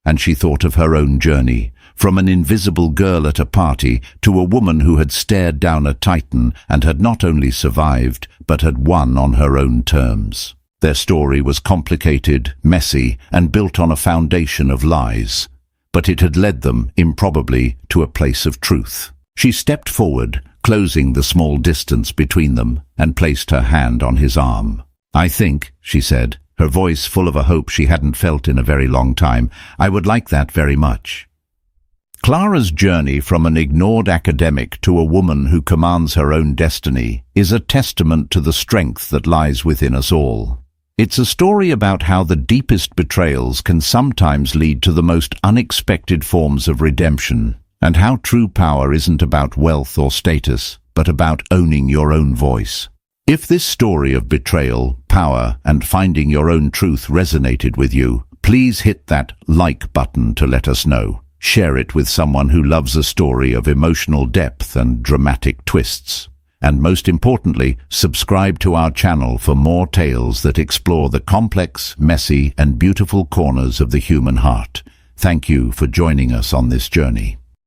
[SPEAKER 1] And she thought of her own journey, from an invisible girl at a party to a woman who had stared down a titan and had not only survived, but had won on her own terms. Their story was complicated, messy, and built on a foundation of lies. But it had led them, improbably, to a place of truth. She stepped forward, closing the small distance between them, and placed her hand on his arm. "I think," she said, her voice full of a hope she hadn't felt in a very long time, "I would like that very much." Clara's journey from an ignored academic to a woman who commands her own destiny is a testament to the strength that lies within us all. It's a story about how the deepest betrayals can sometimes lead to the most unexpected forms of redemption, and how true power isn't about wealth or status, but about owning your own voice. If this story of betrayal, power, and finding your own truth resonated with you, please hit that like button to let us know. Share it with someone who loves a story of emotional depth and dramatic twists. And most importantly, subscribe to our channel for more tales that explore the complex, messy, and beautiful corners of the human heart. Thank you for joining us on this journey.